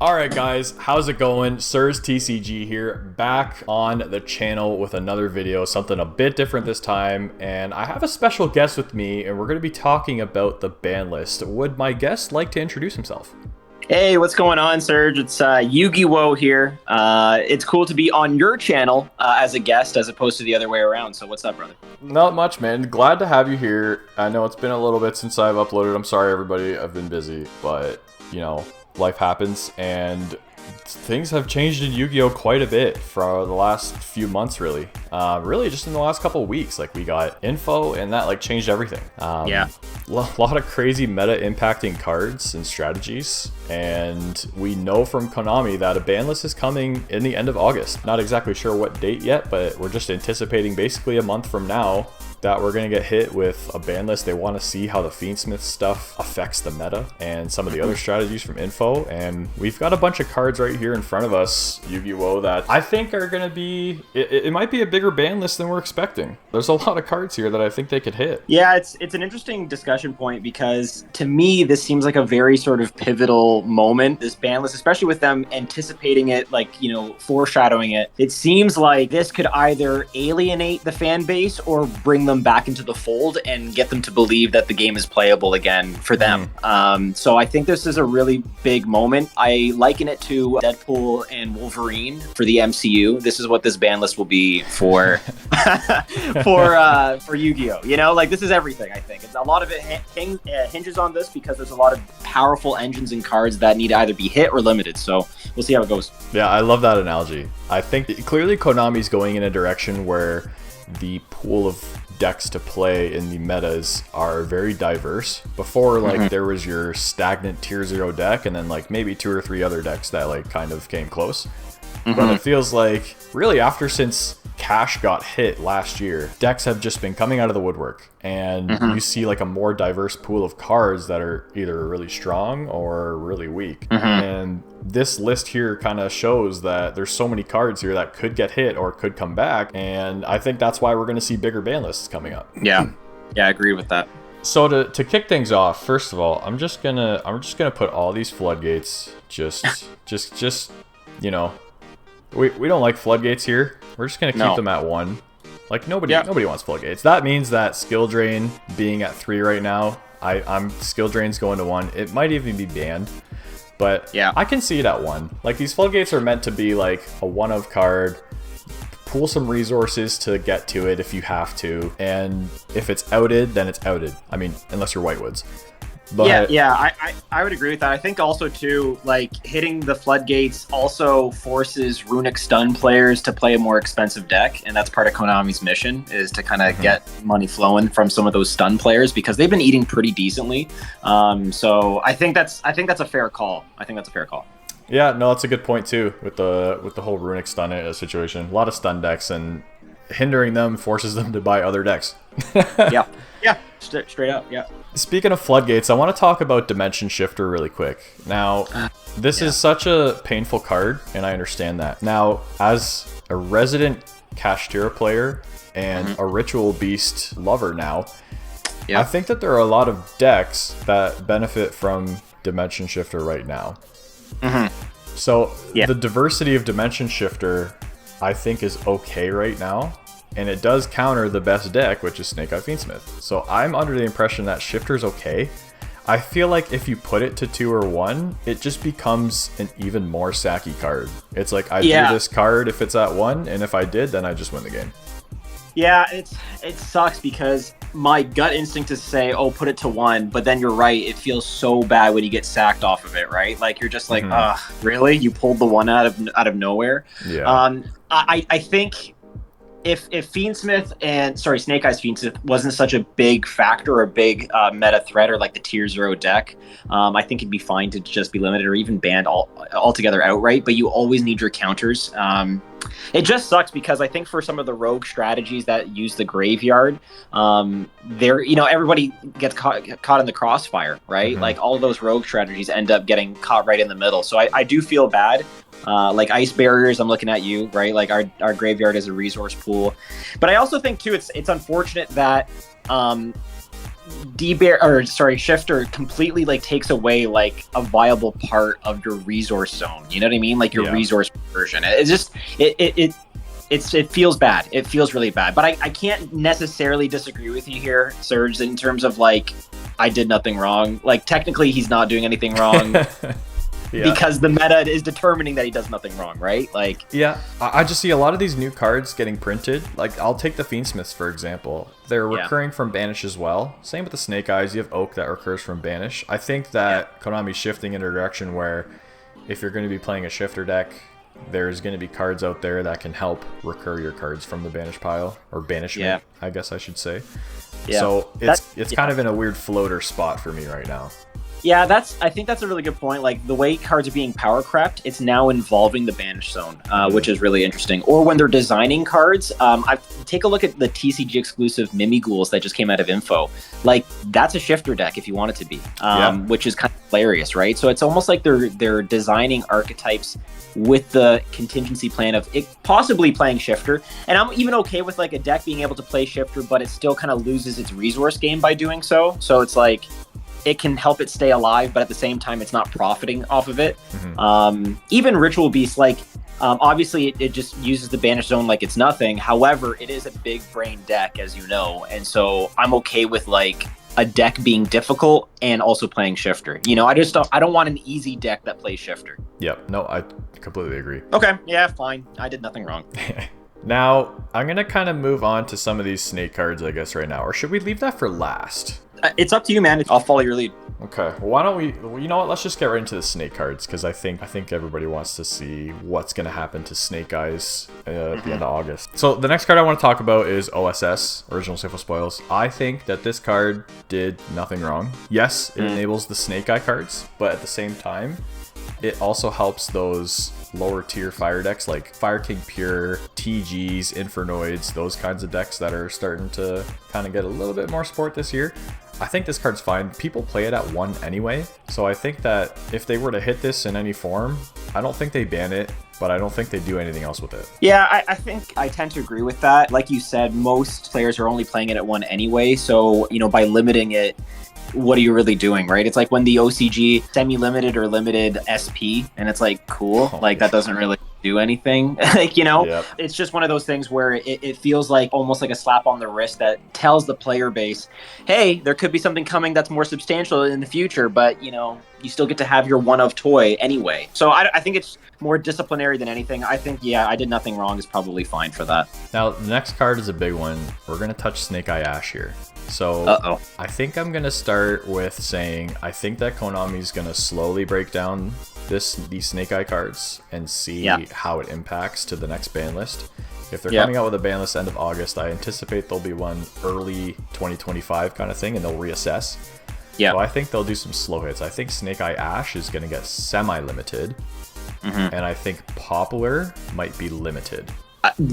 Alright guys, how's it going? Sirs TCG here, back on the channel with another video, something a bit different this time, and I have a special guest with me, and we're going to be talking about the ban list. Would my guest like to introduce himself? Hey, what's going on, Serge? It's Yu-Gi-Oh here. It's cool to be on your channel as a guest as opposed to the other way around, so what's up, brother? Not much, man. Glad to have you here. I know it's been a little bit since I've uploaded. I'm sorry, everybody. I've been busy, but, you know, life happens, and things have changed in Yu-Gi-Oh quite a bit for the last few months, really. Really just in the last couple of weeks. Like, we got info, and that, like, changed everything. Yeah. A lot of crazy meta impacting cards and strategies, and we know from Konami that a ban list is coming in the end of August. Not exactly sure what date yet, but we're just anticipating basically a month from now that we're going to get hit with a ban list. They want to see how the Fiendsmith stuff affects the meta and some of the other strategies from info, and we've got a bunch of cards right here in front of us, Yu-Gi-Oh, that I think are going to be, it might be a bigger ban list than we're expecting. There's a lot of cards here that I think they could hit. Yeah, it's an interesting discussion point because to me this seems like a very sort of pivotal moment, this ban list, especially with them anticipating it, like, you know, foreshadowing it. It seems like this could either alienate the fan base or bring them back into the fold and get them to believe that the game is playable again for them. So I think this is a really big moment. I liken it to Deadpool and Wolverine for the MCU. This is what this ban list will be for for Yu-Gi-Oh. You know, like, this is everything. I think it's a lot of it hinges on this because there's a lot of powerful engines and cards that need to either be hit or limited. So we'll see how it goes. Yeah, I love that analogy. I think clearly Konami's going in a direction where the pool of decks to play in the metas are very diverse. Before, like, there was your stagnant tier 0 deck and then, like, maybe 2 or 3 other decks that, like, kind of came close. But it feels like, really, since Cash got hit last year, decks have just been coming out of the woodwork, and you see, like, a more diverse pool of cards that are either really strong or really weak. And this list here kind of shows that there's so many cards here that could get hit or could come back, and I think that's why we're going to see bigger ban lists coming up. Yeah, I agree with that. So to kick things off, first of all, I'm just gonna put all these floodgates just you know, we don't like floodgates here. We're just gonna keep them at 1. Like, nobody wants floodgates. That means that skill drain being at 3 right now, I'm skill drain's going to 1. It might even be banned, but yeah, I can see it at 1. Like, these floodgates are meant to be like a 1-of card. Pool some resources to get to it if you have to, and if it's outed, then it's outed. I mean, unless you're Whitewoods. But I would agree with that. I think also too, like, hitting the floodgates also forces Runic stun players to play a more expensive deck, and that's part of Konami's mission, is to kind of get money flowing from some of those stun players because they've been eating pretty decently. So I think that's a fair call. Yeah, no, that's a good point too with the whole Runic stun situation. A lot of stun decks, and hindering them forces them to buy other decks. Straight up, yeah. Speaking of floodgates, I want to talk about Dimension Shifter really quick. Now, this is such a painful card, and I understand that. Now, as a resident Kashtira player and a Ritual Beast lover now, I think that there are a lot of decks that benefit from Dimension Shifter right now. So, the diversity of Dimension Shifter, I think, is okay right now. And it does counter the best deck, which is Snake Eye Fiendsmith. So I'm under the impression that Shifter's okay. I feel like if you put it to 2 or 1, it just becomes an even more sacky card. It's like, I do this card if it's at 1, and if I did, then I just win the game. Yeah, it sucks because my gut instinct is to say, oh, put it to 1, but then you're right, it feels so bad when you get sacked off of it, right? Like, you're just like, really? You pulled the 1 out of nowhere? Yeah. I think if Fiendsmith and Snake Eyes Fiendsmith wasn't such a big factor or a big meta threat, or like the tier 0 deck, I think it'd be fine to just be limited or even banned altogether outright. But you always need your counters. It just sucks because I think for some of the rogue strategies that use the graveyard, everybody gets caught in the crossfire, right? Like, all of those rogue strategies end up getting caught right in the middle. So I do feel bad. Like ice barriers, I'm looking at you, right? Like, our graveyard is a resource pool. But I also think too, it's unfortunate that Shifter completely like takes away like a viable part of your resource zone. You know what I mean? Like your resource version. It's just it feels bad. It feels really bad. But I can't necessarily disagree with you here, Serge, in terms of like I did nothing wrong. Like technically he's not doing anything wrong. Because the meta is determining that he does nothing wrong, right? Like, yeah, I just see a lot of these new cards getting printed. Like, I'll take the Fiendsmiths, for example. They're recurring from Banish as well. Same with the Snake Eyes. You have Oak that recurs from Banish. I think that Konami's shifting in a direction where if you're going to be playing a Shifter deck, there's going to be cards out there that can help recur your cards from the Banish pile. Or Banishment, I guess I should say. Yeah. So it's kind of in a weird floater spot for me right now. Yeah, I think that's a really good point. Like the way cards are being power crept, it's now involving the banish zone, which is really interesting. Or when they're designing cards, take a look at the TCG exclusive Mimighouls that just came out of Info. Like that's a shifter deck if you want it to be, which is kind of hilarious, right? So it's almost like they're designing archetypes with the contingency plan of it possibly playing shifter. And I'm even okay with like a deck being able to play shifter, but it still kind of loses its resource game by doing so. So it's like it can help it stay alive, but at the same time, it's not profiting off of it. Even Ritual Beast, like, obviously it just uses the Banish Zone like it's nothing. However, it is a big brain deck, as you know. And so I'm okay with, like, a deck being difficult and also playing Shifter. You know, I don't want an easy deck that plays Shifter. Yep. No, I completely agree. Okay. Yeah, fine. I did nothing wrong. Now, I'm going to kind of move on to some of these snake cards, I guess, right now. Or should we leave that for last? It's up to you, man. I'll follow your lead. Okay. Well, why don't we... You know what? Let's just get right into the snake cards, because I think everybody wants to see what's going to happen to Snake Eyes at the end of August. So the next card I want to talk about is OSS, Original Sinful Spoils. I think that this card did nothing wrong. Yes, it enables the Snake Eye cards, but at the same time, it also helps those lower tier fire decks like Fire King Pure, TGs, Infernoids, those kinds of decks that are starting to kind of get a little bit more support this year. I think this card's fine. People play it at 1 anyway, so I think that if they were to hit this in any form, I don't think they ban it, but I don't think they do anything else with it. Yeah, I think I tend to agree with that. Like you said, most players are only playing it at 1 anyway, so, you know, by limiting it, what are you really doing, right? It's like when the OCG semi-limited or limited SP, and it's like, cool, like that doesn't really do anything. Like, you know, It's just one of those things where it feels like almost like a slap on the wrist that tells the player base, hey, there could be something coming that's more substantial in the future, but, you know, you still get to have your one of toy anyway. So I think it's more disciplinary than anything. I think, I did nothing wrong is probably fine for that. Now, the next card is a big one. We're going to touch Snake Eye Ash here. So I think I'm going to start with saying I think that Konami's going to slowly break down these Snake Eye cards and see how it impacts to the next ban list. If they're coming out with a ban list end of August, I anticipate there'll be one early 2025 kind of thing, and they'll reassess. Yeah. So I think they'll do some slow hits. I think Snake Eye Ash is going to get semi-limited, and I think Poplar might be limited.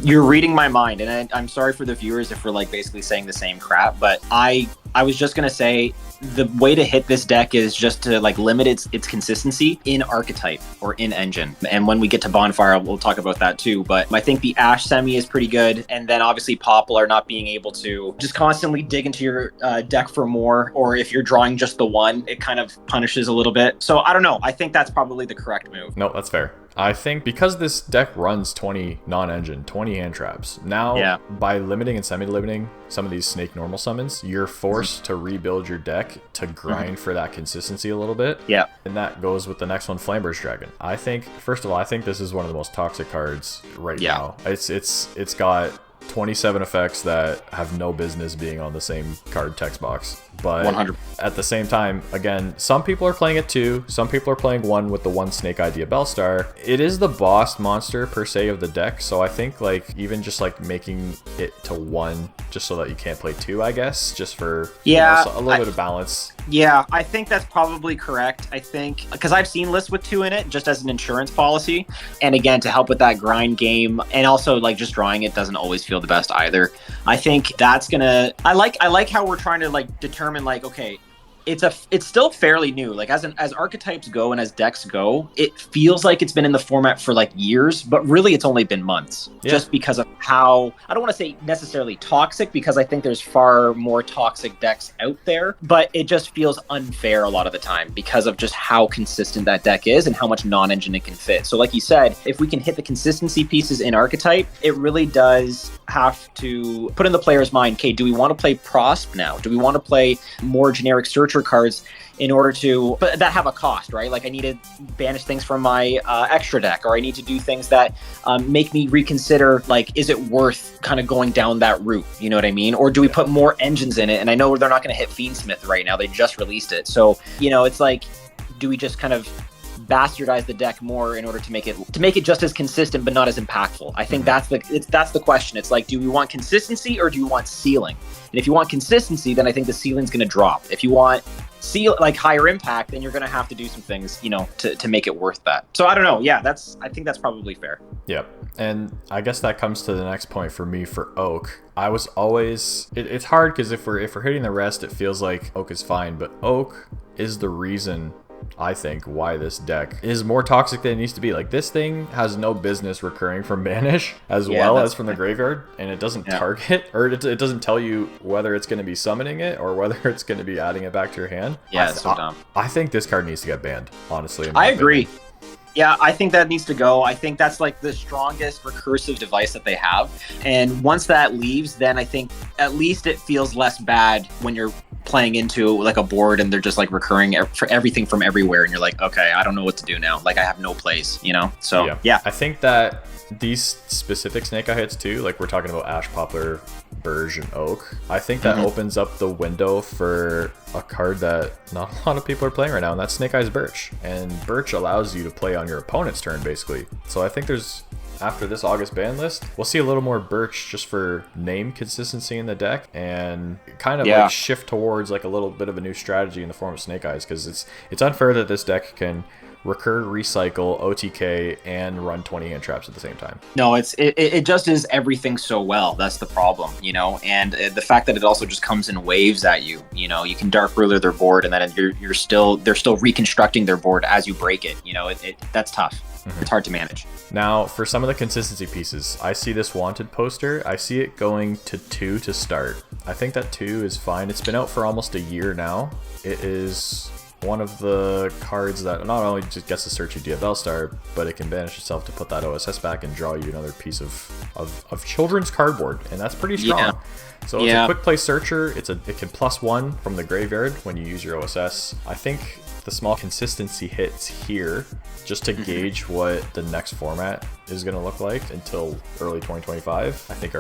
You're reading my mind, and I'm sorry for the viewers if we're like basically saying the same crap, but I was just gonna say the way to hit this deck is just to like limit its consistency in archetype or in engine. And when we get to Bonfire, we'll talk about that too. But I think the Ash semi is pretty good, and then obviously Poplar not being able to just constantly dig into your deck for more, or if you're drawing just the one, it kind of punishes a little bit. So I don't know. I think that's probably the correct move. No, that's fair. I think because this deck runs 20 non-engine, 20 hand traps, now by limiting and semi-limiting some of these snake normal summons, you're forced to rebuild your deck to grind for that consistency a little bit. Yeah. And that goes with the next one, Flamber's Dragon. I think, first of all, I think this is one of the most toxic cards right now. It's got 27 effects that have no business being on the same card text box. But 100. At the same time, again, some people are playing it 2. Some people are playing 1 with the 1 Snake Idea Bellstar. It is the boss monster per se of the deck, so I think like even just like making it to 1 just so that you can't play 2, I guess, just for a little bit of balance. Yeah, I think that's probably correct. I think because I've seen lists with 2 in it just as an insurance policy, and again to help with that grind game, and also like just drawing it doesn't always feel the best either. I think that's gonna. I like how we're trying to like determine like, okay, it's still fairly new. Like as archetypes go and as decks go, it feels like it's been in the format for like years, but really it's only been months. Yeah. Just because of how, I don't want to say necessarily toxic, because I think there's far more toxic decks out there, but it just feels unfair a lot of the time because of just how consistent that deck is and how much non-engine it can fit. So like you said, if we can hit the consistency pieces in archetype, it really does have to put in the player's mind, okay, do we want to play Prosp now? Do we want to play more generic searcher cards in order to, but that have a cost, right? Like I need to banish things from my extra deck, or I need to do things that make me reconsider, like, is it worth kind of going down that route? You know what I mean? Or do we put more engines in it? And I know they're not going to hit Fiendsmith right now. They just released it. So, you know, it's like, do we just kind of bastardize the deck more in order to make it just as consistent but not as impactful? I think that's the question. It's like, do we want consistency or do you want ceiling? And if you want consistency, then I think the ceiling's going to drop. If you want like higher impact, then you're going to have to do some things, you know, to make it worth that. So I don't know. Yeah, I think that's probably fair. Yep. And I guess that comes to the next point for me for Oak. I was always, it's hard because if we're hitting the rest, it feels like Oak is fine, but Oak is the reason, I think, why this deck is more toxic than it needs to be. Like, this thing has no business recurring from Banish as well as from the graveyard, and it doesn't target, or it doesn't tell you whether it's going to be summoning it or whether it's going to be adding it back to your hand. Yeah, it's so dumb. I think this card needs to get banned, honestly. I agree. Yeah, I think that needs to go. I think that's like the strongest recursive device that they have. And once that leaves, then I think at least it feels less bad when you're playing into like a board and they're just like recurring for everything from everywhere. And you're like, okay, I don't know what to do now. Like I have no place, you know? So yeah. I think that these specific Snake Eye hits too, like we're talking about Ash Poplar, Burge, and Oak, I think that opens up the window for a card that not a lot of people are playing right now, and that's Snake Eye's Birch. And Birch allows you to play on your opponent's turn, basically. So I think there's, after this August ban list, we'll see a little more Birch just for name consistency in the deck, and kind of like shift towards like a little bit of a new strategy in the form of Snake Eyes, because it's unfair that this deck can recur, recycle, OTK, and run 20 hand traps at the same time. No, it just is everything so well. That's the problem, you know. And the fact that it also just comes in waves at you. You know, you can Dark Ruler their board, and then they're still reconstructing their board as you break it. You know, that's tough. It's hard to manage. Now, for some of the consistency pieces, I see this Wanted poster. I see it going to 2 to start. I think that 2 is fine. It's been out for almost a year now. It is one of the cards that not only just gets to search your DFL star, but it can banish itself to put that OSS back and draw you another piece of children's cardboard, and that's pretty strong. Yeah. So it's a quick play searcher. It can +1 from the graveyard when you use your OSS. I think the small consistency hits here just to gauge what the next format is going to look like until early 2025. I think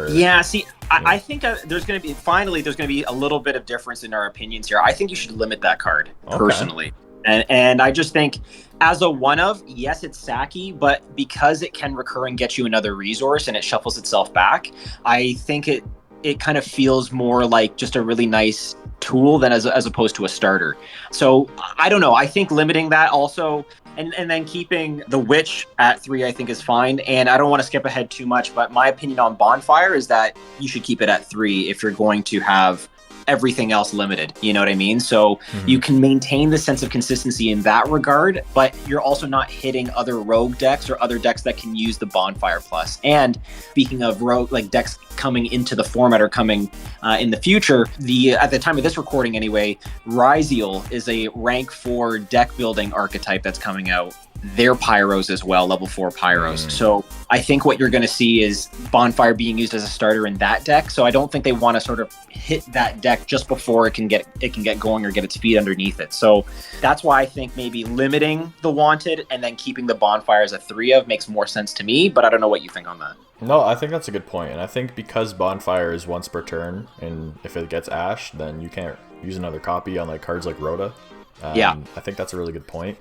I think there's going to be a little bit of difference in our opinions here. I think you should limit that card personally. And I just think as a one of, yes, it's sacky, but because it can recur and get you another resource and it shuffles itself back, I think it kind of feels more like just a really nice tool than as opposed to a starter. So I don't know. I think limiting that also, and then keeping the Witch at 3, I think is fine. And I don't want to skip ahead too much, but my opinion on Bonfire is that you should keep it at 3 if you're going to have everything else limited, you know what I mean? So you can maintain the sense of consistency in that regard, but you're also not hitting other rogue decks or other decks that can use the Bonfire Plus. And speaking of rogue, like decks coming into the format or coming in the future, at the time of this recording anyway, Ryziel is a rank 4 deck building archetype that's coming out. They're pyros as well, level 4 pyros. So I think what you're going to see is Bonfire being used as a starter in that deck. So I don't think they want to sort of hit that deck just before it can get going or get its feet underneath it. So that's why I think maybe limiting the Wanted and then keeping the Bonfire as a 3 of makes more sense to me, but I don't know what you think on that. No, I think that's a good point. And I think because Bonfire is once per turn, and if it gets Ash, then you can't use another copy on like cards like Rhoda. I think that's a really good point.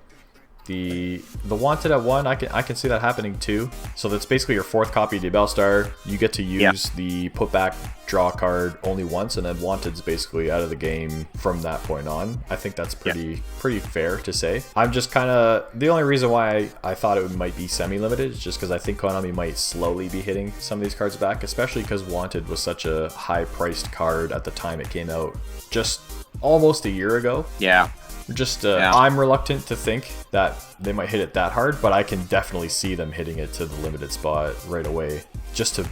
The Wanted at 1, I can see that happening too. So that's basically your 4th copy of Bellstar. You get to use the put back draw card only once, and then Wanted's basically out of the game from that point on. I think that's pretty fair to say. I'm just kind of, the only reason why I thought it might be semi-limited is just because I think Konami might slowly be hitting some of these cards back, especially because Wanted was such a high-priced card at the time it came out. Just almost a year ago. Yeah. Just I'm reluctant to think that they might hit it that hard, but I can definitely see them hitting it to the limited spot right away, just to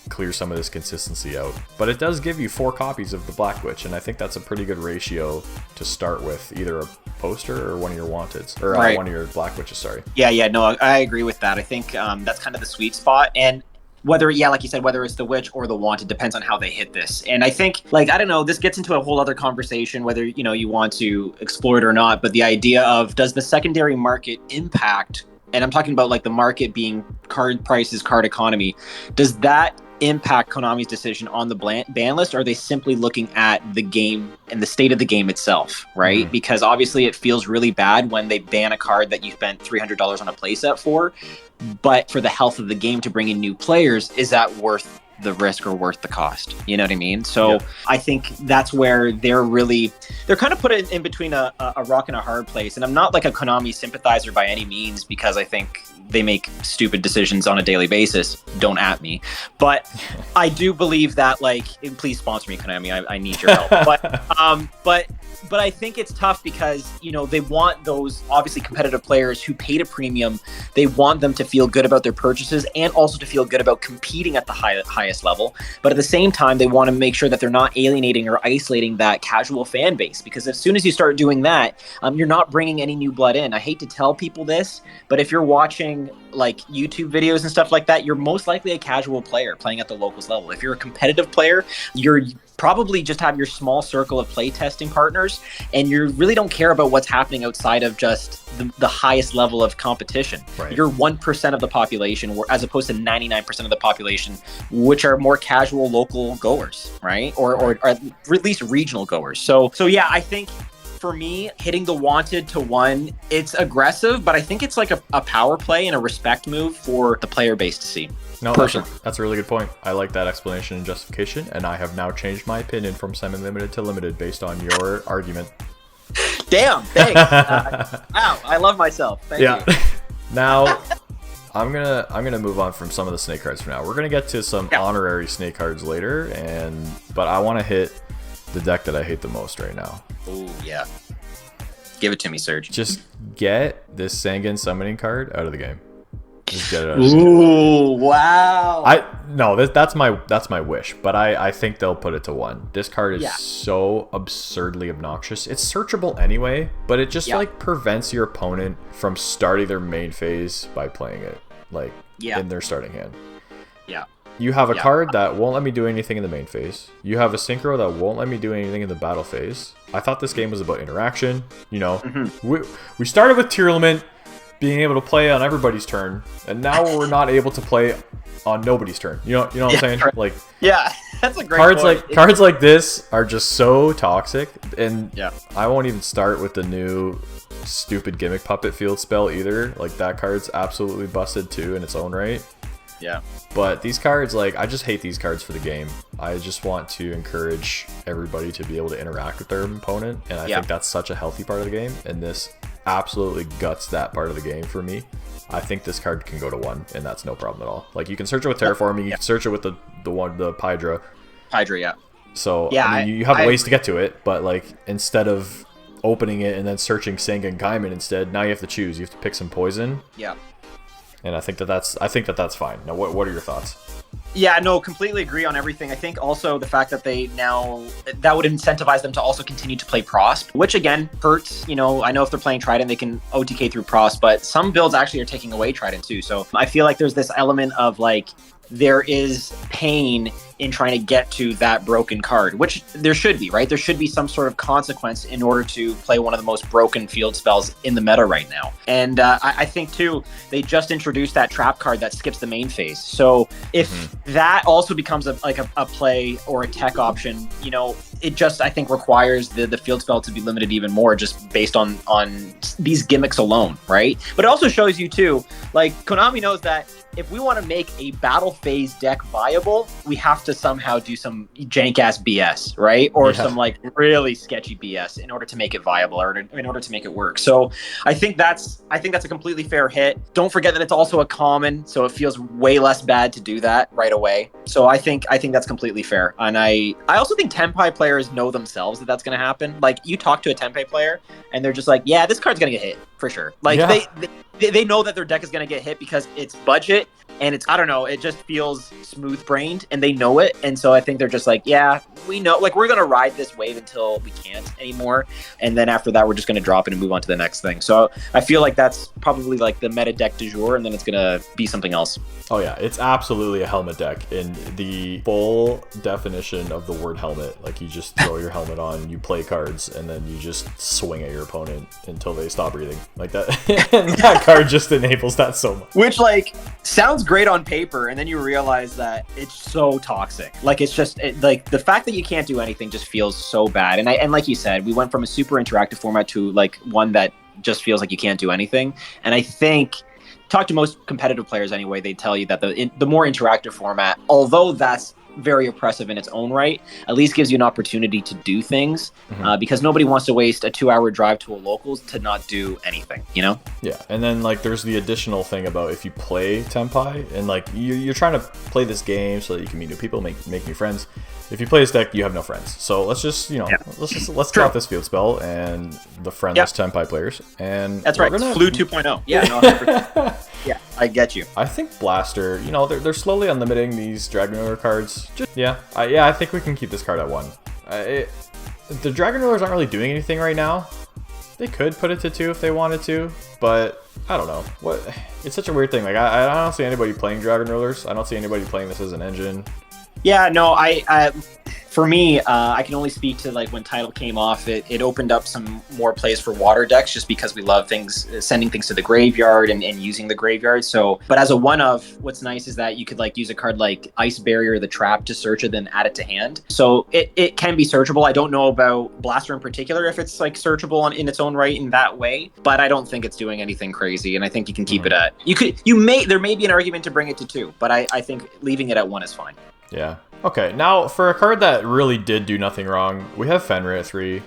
clear some of this consistency out. But it does give you 4 copies of the Black Witch, and I think that's a pretty good ratio to start with, either a poster or one of your wanteds, or one of your Black Witches, sorry. Yeah, no, I agree with that. I think that's kind of the sweet spot. And whether, like you said, whether it's the Witch or the Wanted, depends on how they hit this. And I think, like, I don't know, this gets into a whole other conversation, whether, you know, you want to explore it or not, but the idea of, does the secondary market impact, and I'm talking about like the market being card prices, card economy, does that impact Konami's decision on the ban list? Or are they simply looking at the game and the state of the game itself, right? Because obviously it feels really bad when they ban a card that you spent $300 on a playset for, but for the health of the game to bring in new players, is that worth the risk or worth the cost? You know what I mean? So I think that's where they're kind of put in between a rock and a hard place. And I'm not like a Konami sympathizer by any means, because I think they make stupid decisions on a daily basis. Don't at me. But I do believe that, like, please sponsor me, Konami. I need your help. But I think it's tough because, you know, they want those obviously competitive players who paid a premium. They want them to feel good about their purchases and also to feel good about competing at the highest level. But at the same time, they want to make sure that they're not alienating or isolating that casual fan base, because as soon as you start doing that, you're not bringing any new blood in. I hate to tell people this, but if you're watching like YouTube videos and stuff like that, you're most likely a casual player playing at the locals level. If you're a competitive player, you're probably just have your small circle of play testing partners, and you really don't care about what's happening outside of just the highest level of competition. Right. You're 1% of the population, as opposed to 99% of the population, which are more casual local goers, right? Or at least regional goers. So yeah, I think for me, hitting the Wanted to 1, it's aggressive, but I think it's like a power play and a respect move for the player base to see. No, that's a really good point. I like that explanation and justification, and I have now changed my opinion from semi-limited to limited based on your argument. Damn, thanks. Wow, I love myself. Thank you. Now, I'm gonna move on from some of the snake cards for now. We're gonna get to some honorary snake cards later, but I want to hit the deck that I hate the most right now. Oh yeah, give it to me, Serge. Just get this Sangan summoning card out of the game. Just get it out. Ooh, wow. That's my wish, but I think they'll put it to 1. This card is so absurdly obnoxious. It's searchable anyway, but it just like prevents your opponent from starting their main phase by playing it in their starting hand. Yeah. You have a card that won't let me do anything in the main phase. You have a synchro that won't let me do anything in the battle phase. I thought this game was about interaction. You know, we started with Tearlament being able to play on everybody's turn, and now we're not able to play on nobody's turn. You know what I'm saying? Like, that's a great point. Cards like this are just so toxic, and I won't even start with the new stupid Gimmick Puppet Field spell either. Like, that card's absolutely busted too in its own right. Yeah. But these cards, like, I just hate these cards for the game. I just want to encourage everybody to be able to interact with their opponent, and I think that's such a healthy part of the game, and this absolutely guts that part of the game for me. I think this card can go to 1, and that's no problem at all. Like, you can search it with Terraforming, you can search it with the Pydra. So, I mean, you have ways to get to it, but, like, instead of opening it and then searching Sangan Gaiman instead, now you have to choose. You have to pick some poison. Yeah. And I think that's fine. Now, what are your thoughts? Yeah, no, completely agree on everything. I think also the fact that that would incentivize them to also continue to play Prosp, which again hurts. You know, I know if they're playing Trident, they can OTK through Prosp, but some builds actually are taking away Trident too. So I feel like there's this element of like, there is pain in trying to get to that broken card, which there should be, right? There should be some sort of consequence in order to play one of the most broken field spells in the meta right now. And I think too, they just introduced that trap card that skips the main phase. So if that also becomes a play or a tech option, you know, it just, I think, requires the field spell to be limited even more just based on these gimmicks alone, right? But it also shows you too, like, Konami knows that if we want to make a battle phase deck viable, we have to somehow do some jank ass BS, right? Or some like really sketchy BS in order to make it viable, or in order to make it work. So I think that's a completely fair hit. Don't forget that it's also a common, so it feels way less bad to do that right away. So I think that's completely fair. And I also think Tenpai players know themselves that that's going to happen. Like, you talk to a Tenpai player and they're just like, yeah, this card's going to get hit for sure. Like, they know that their deck is going to get hit because it's budget, and it's, I don't know, it just feels smooth brained, and they know it. And so I think they're just like, yeah, we know, like, we're going to ride this wave until we can't anymore. And then after that, we're just going to drop it and move on to the next thing. So I feel like that's probably like the meta deck du jour, and then it's going to be something else. Oh yeah, it's absolutely a helmet deck in the full definition of the word helmet. Like, you just throw your helmet on, you play cards, and then you just swing at your opponent until they stop breathing. Like that. And that card just enables that so much. Which, like, sounds great on paper, and then you realize that it's so toxic. Like, it's just like the fact that you can't do anything just feels so bad. And like you said, we went from a super interactive format to like one that just feels like you can't do anything. And I think, talk to most competitive players anyway, they tell you that the more interactive format, although that's very oppressive in its own right, at least gives you an opportunity to do things, because nobody wants to waste a 2-hour drive to a locals to not do anything, you know? Yeah, and then like there's the additional thing about if you play Tenpai and like you're trying to play this game so that you can meet new people, make new friends. If you play this deck, you have no friends. So let's just, let's drop this field spell and the friendless Tenpai players. And that's right. Flu 2.0. Yeah, no, 100%. Yeah, I get you. I think Blaster, they're slowly unlimiting these Dragon Ruler cards. I think we can keep this card at 1. The Dragon Rulers aren't really doing anything right now. They could put it to 2 if they wanted to, but I don't know. It's such a weird thing. Like, I don't see anybody playing Dragon Rulers. I don't see anybody playing this as an engine. Yeah, no, for me, I can only speak to like when Title came off, it opened up some more plays for water decks just because we love sending things to the graveyard and using the graveyard. So, but as a one-of, what's nice is that you could like use a card like Ice Barrier, the Trap, to search it, then add it to hand. So it can be searchable. I don't know about Blaster in particular, if it's like searchable in its own right in that way, but I don't think it's doing anything crazy. And I think you can keep it at, there may be an argument to bring it to 2, but I think leaving it at 1 is fine. Yeah. Okay, now for a card that really did do nothing wrong, we have Fenrir at 3.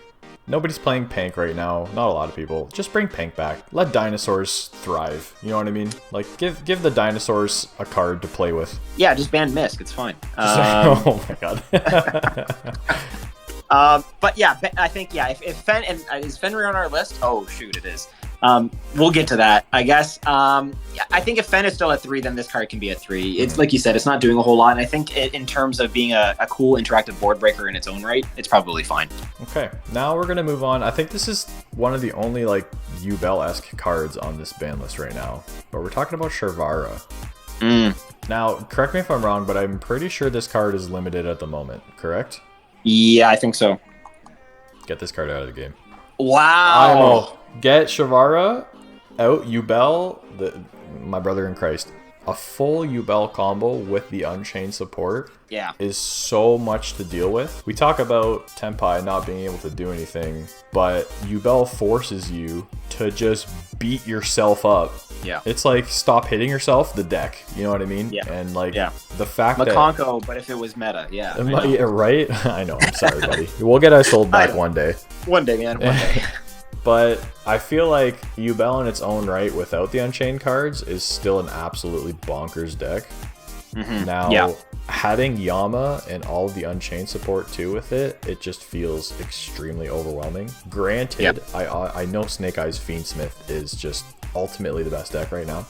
Nobody's playing Pank right now. Not a lot of people. Just bring Pank back. Let dinosaurs thrive. You know what I mean? Like, give the dinosaurs a card to play with. Yeah, just ban Misk. It's fine. Oh my god. But yeah, I think, is Fenrir on our list? Oh shoot, it is. We'll get to that, I guess. I think if Fen is still at 3, then this card can be at 3. It's like you said, it's not doing a whole lot. And I think in terms of being a cool interactive board breaker in its own right, it's probably fine. Okay, now we're going to move on. I think this is one of the only like Yubel-esque cards on this ban list right now. But we're talking about Sharvara. Now, correct me if I'm wrong, but I'm pretty sure this card is limited at the moment, correct? Yeah, I think so. Get this card out of the game. Wow. Get Sharvara out, Yubel, my brother in Christ. A full Yubel combo with the Unchained support is so much to deal with. We talk about Tenpai not being able to do anything, but Yubel forces you to just beat yourself up. Yeah. It's like stop hitting yourself, the deck. You know what I mean? Yeah. And like the fact Makonko, but if it was meta, right? I know, I'm sorry, buddy. We'll get us sold back one day. One day, man, one day. But I feel like Yubel in its own right, without the Unchained cards, is still an absolutely bonkers deck. Now, having Yama and all of the Unchained support too with it, it just feels extremely overwhelming. Granted, I know Snake Eyes Fiendsmith is just ultimately the best deck right now.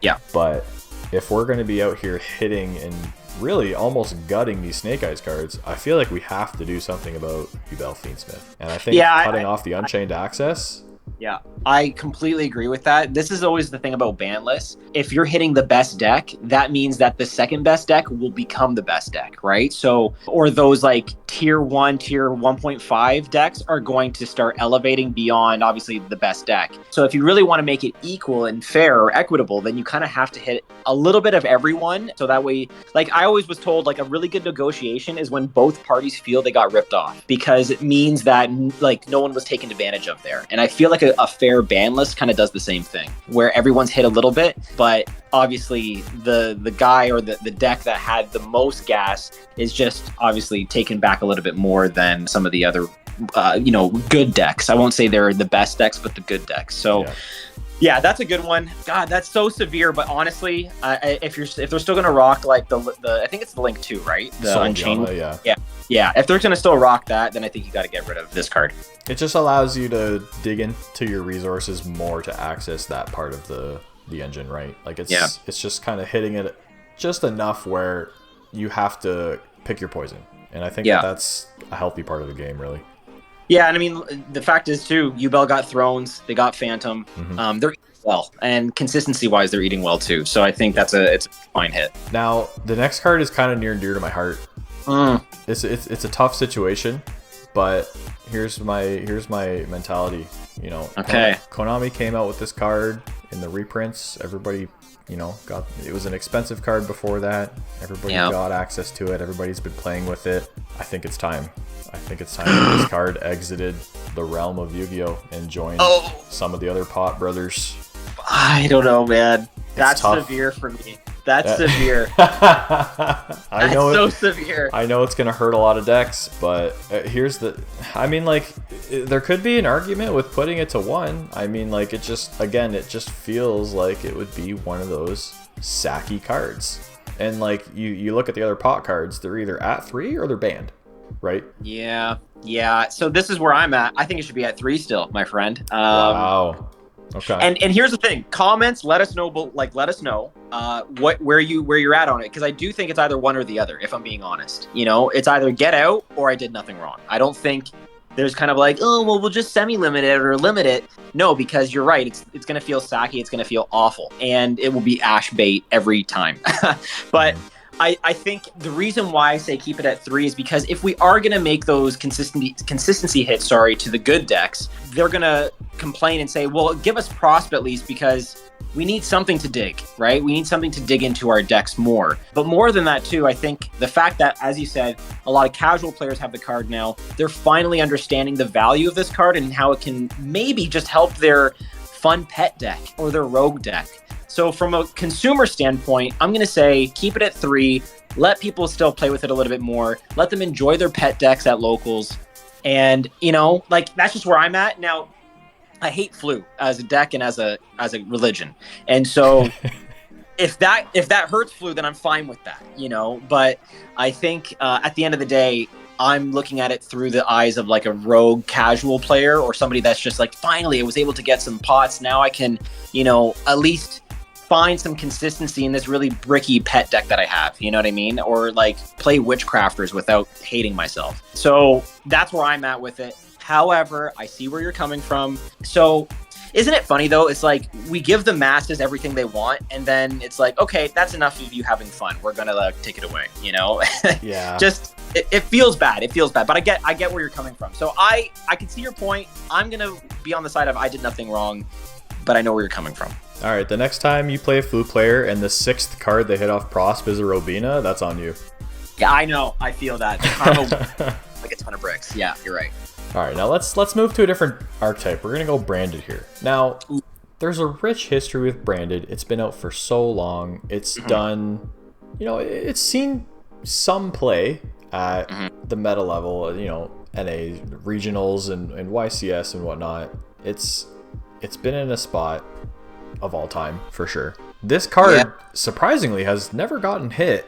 Yeah. But if we're going to be out here hitting and really almost gutting these Snake Eyes cards, I feel like we have to do something about Yubel Fiendsmith. And I think cutting off the Unchained access... Yeah, I completely agree with that. This is always the thing about ban lists. If you're hitting the best deck, that means that the second best deck will become the best deck, right? So, or those like tier 1, tier 1.5 decks are going to start elevating beyond obviously the best deck. So if you really want to make it equal and fair or equitable, then you kind of have to hit a little bit of everyone. So that way, like I always was told, like a really good negotiation is when both parties feel they got ripped off, because it means that like no one was taken advantage of there. And I feel like like a fair ban list kind of does the same thing, where everyone's hit a little bit, but obviously the guy or the deck that had the most gas is just obviously taken back a little bit more than some of the other good decks. I won't say they're the best decks, but the good decks. So yeah, that's a good one. God, that's so severe. But honestly, if they're still gonna rock like the I think it's the Link 2, right? The Unchained. Yeah. If they're gonna still rock that, then I think you got to get rid of this card. It just allows you to dig into your resources more to access that part of the engine, right? Like it's just kind of hitting it just enough where you have to pick your poison, and I think that's a healthy part of the game, really. Yeah, and I mean, the fact is, too, Yubel got Thrones, they got Phantom. They're eating well, and consistency-wise, they're eating well, too. So I think it's a fine hit. Now, the next card is kind of near and dear to my heart. It's a tough situation, but here's my mentality. You know, Konami came out with this card in the reprints. Everybody, it was an expensive card before that. Everybody got access to it. Everybody's been playing with it. I think it's time. That this card exited the realm of Yu-Gi-Oh! And joined some of the other pot brothers. I don't know, man. That's severe for me. That's severe. I know so severe. I know it's gonna hurt a lot of decks, but there could be an argument with putting it to 1. I mean, like, it just feels like it would be one of those sacky cards. And like you look at the other pot cards, they're either at 3 or they're banned. Right? Yeah. So this is where I'm at. I think it should be at 3 still, my friend. Wow. Okay. And here's the thing. Comments, let us know. Where you're at on it, because I do think it's either one or the other. If I'm being honest, it's either get out or I did nothing wrong. I don't think there's kind of like, oh well, we'll just semi-limit it or limit it. No, because you're right. It's gonna feel sacky. It's gonna feel awful, and it will be ash bait every time. But I think the reason why I say keep it at 3 is because if we are going to make those consistency hits, to the good decks, they're going to complain and say, well, give us Prosp at least, because we need something to dig, right? We need something to dig into our decks more. But more than that, too, I think the fact that, as you said, a lot of casual players have the card now, they're finally understanding the value of this card and how it can maybe just help their fun pet deck or their rogue deck. So from a consumer standpoint, I'm going to say keep it at 3. Let people still play with it a little bit more. Let them enjoy their pet decks at locals. And, that's just where I'm at. Now, I hate Flu as a deck and as a religion. And so if that hurts Flu, then I'm fine with that, But I think at the end of the day, I'm looking at it through the eyes of like a rogue casual player or somebody that's just like, finally, I was able to get some pots. Now I can, at least find some consistency in this really bricky pet deck that I have, you know what I mean? Or like play Witchcrafters without hating myself. So that's where I'm at with it. However, I see where you're coming from. So isn't it funny though? It's like we give the masses everything they want, and then it's like, okay, that's enough of you having fun. We're gonna take it away, Yeah. Just it feels bad. It feels bad. But I get where you're coming from. So I can see your point. I'm gonna be on the side of I did nothing wrong, but I know where you're coming from. All right, the next time you play a Flu player and the 6th card they hit off Prosp is a Robina, that's on you. Yeah, I know. I feel that. Like a ton of bricks. Yeah, you're right. All right, now let's move to a different archetype. We're going to go Branded here. Now, there's a rich history with Branded. It's been out for so long. It's done, it's seen some play at the meta level, NA regionals and YCS and whatnot. It's been in a spot of all time for sure. This card surprisingly has never gotten hit.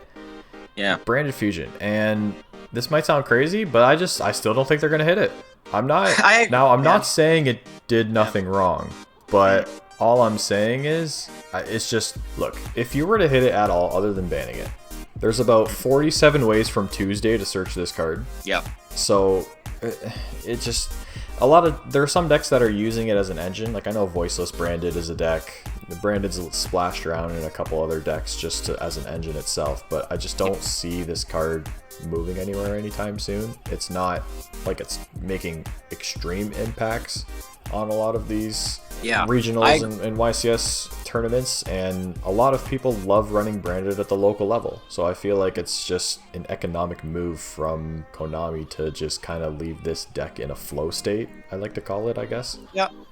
Yeah, Branded Fusion, and this might sound crazy, but I still don't think they're gonna hit it. I'm not not saying it did nothing wrong, but all I'm saying is it's just, look, if you were to hit it at all other than banning it, there's about 47 ways from Tuesday to search this card. Yeah. So it just there are some decks that are using it as an engine. Like I know Voiceless Branded is a deck. The Branded's splashed around in a couple other decks just as an engine itself, but I just don't see this card moving anywhere anytime soon. It's not like it's making extreme impacts on a lot of these Yeah, regionals and YCS tournaments, and a lot of people love running branded at the local level. So I feel like it's just an economic move from Konami to just kind of leave this deck in a flow state, I like to call it, I guess.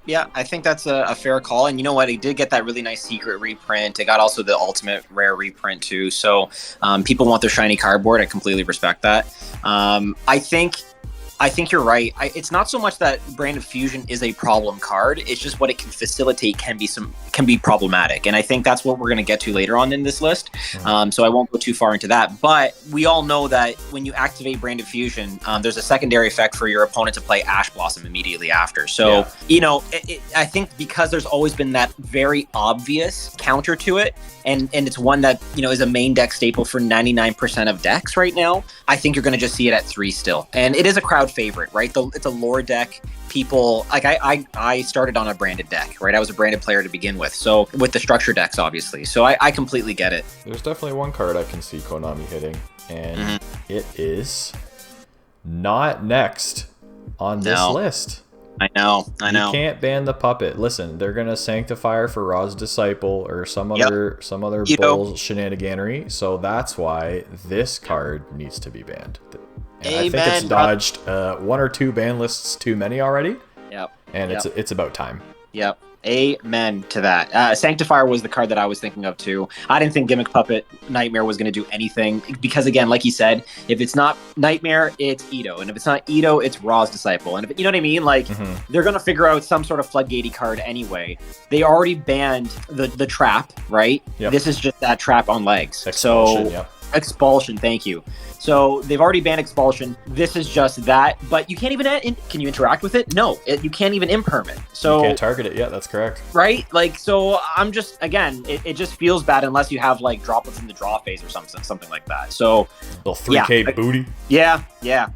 Yeah, I think that's a fair call. And you know what? It did get that really nice secret reprint. It got also the ultimate rare reprint too. So people want their shiny cardboard. I completely respect that. I think you're right. It's not so much that Branded Fusion is a problem card. It's just what it can facilitate can be problematic, and I think that's what we're going to get to later on in this list. So I won't go too far into that. But we all know that when you activate Branded Fusion, there's a secondary effect for your opponent to play Ash Blossom immediately after. So I think because there's always been that very obvious counter to it, and it's one that is a main deck staple for 99% of decks right now. I think you're going to just see it at 3 still, and it is a crowd favorite, right? It's a lore deck. People like I started on a branded deck, right? I was a branded player to begin with, so with the structure decks, obviously. So I completely get it. There's definitely one card I can see Konami hitting, and it is not next on this list. I know. You can't ban the puppet. Listen, they're gonna sanctify her for Ra's disciple or some other bull shenaniganery. So that's why this card needs to be banned. And I think it's dodged 1 or 2 ban lists too many already. Yep. And it's about time. Yep. Amen to that. Sanctifier was the card that I was thinking of too. I didn't think Gimmick Puppet Nightmare was going to do anything because, again, like you said, if it's not Nightmare, it's Ito, and if it's not Ito, it's Ra's Disciple, and if, you know what I mean? Like they're going to figure out some sort of Floodgatey card anyway. They already banned the trap, right? Yep. This is just that trap on legs. Expulsion, Expulsion, thank you. So they've already banned Expulsion. This is just that, but you can't even can you interact with it? No, you can't even imperm it. So you can't target it. Yeah, that's correct. Right? Like, so I'm just, again, it just feels bad unless you have like droplets in the draw phase or something like that. So little 3K booty. Yeah,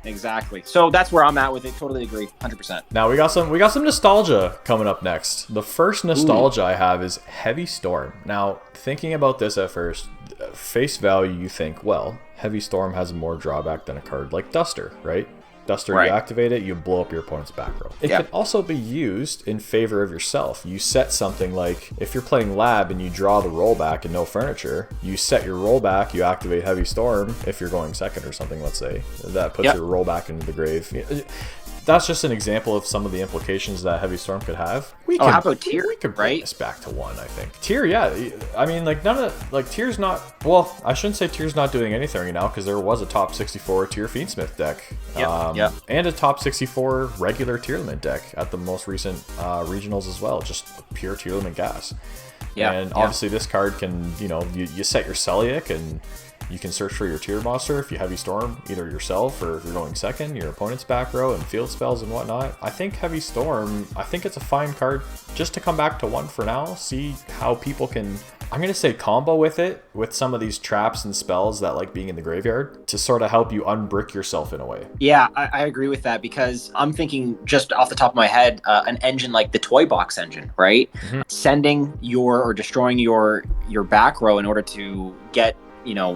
exactly. So that's where I'm at with it. Totally agree, 100%. Now we got some nostalgia coming up next. The first nostalgia I have is Heavy Storm. Now, thinking about this at first, face value, you think, well, Heavy Storm has more drawback than a card like Duster, right? Duster, you activate it, you blow up your opponent's back row. It can also be used in favor of yourself. You set something like, if you're playing Lab and you draw the rollback and no furniture, you set your rollback, you activate Heavy Storm if you're going second or something, let's say. That puts your rollback into the grave. That's just an example of some of the implications that Heavy Storm could have. How about Tier? We could bring this back to 1, I think. Tier, I mean, like, none of like Tier's not. Well, I shouldn't say Tier's not doing anything right now because there was a top 64 Tier Fiendsmith deck, and a top 64 regular Tier Limit deck at the most recent regionals as well. Just pure Tier Limit gas. And obviously, this card can, you set your Celiac and you can search for your tier monster if you Heavy Storm, either yourself or if you're going second, your opponent's back row and field spells and whatnot. I think Heavy Storm, I think it's a fine card just to come back to 1 for now. See how people can, I'm going to say combo with it, with some of these traps and spells that like being in the graveyard to sort of help you unbrick yourself in a way. Yeah, I agree with that because I'm thinking just off the top of my head, an engine like the Toy Box engine, right? Sending or destroying your back row in order to get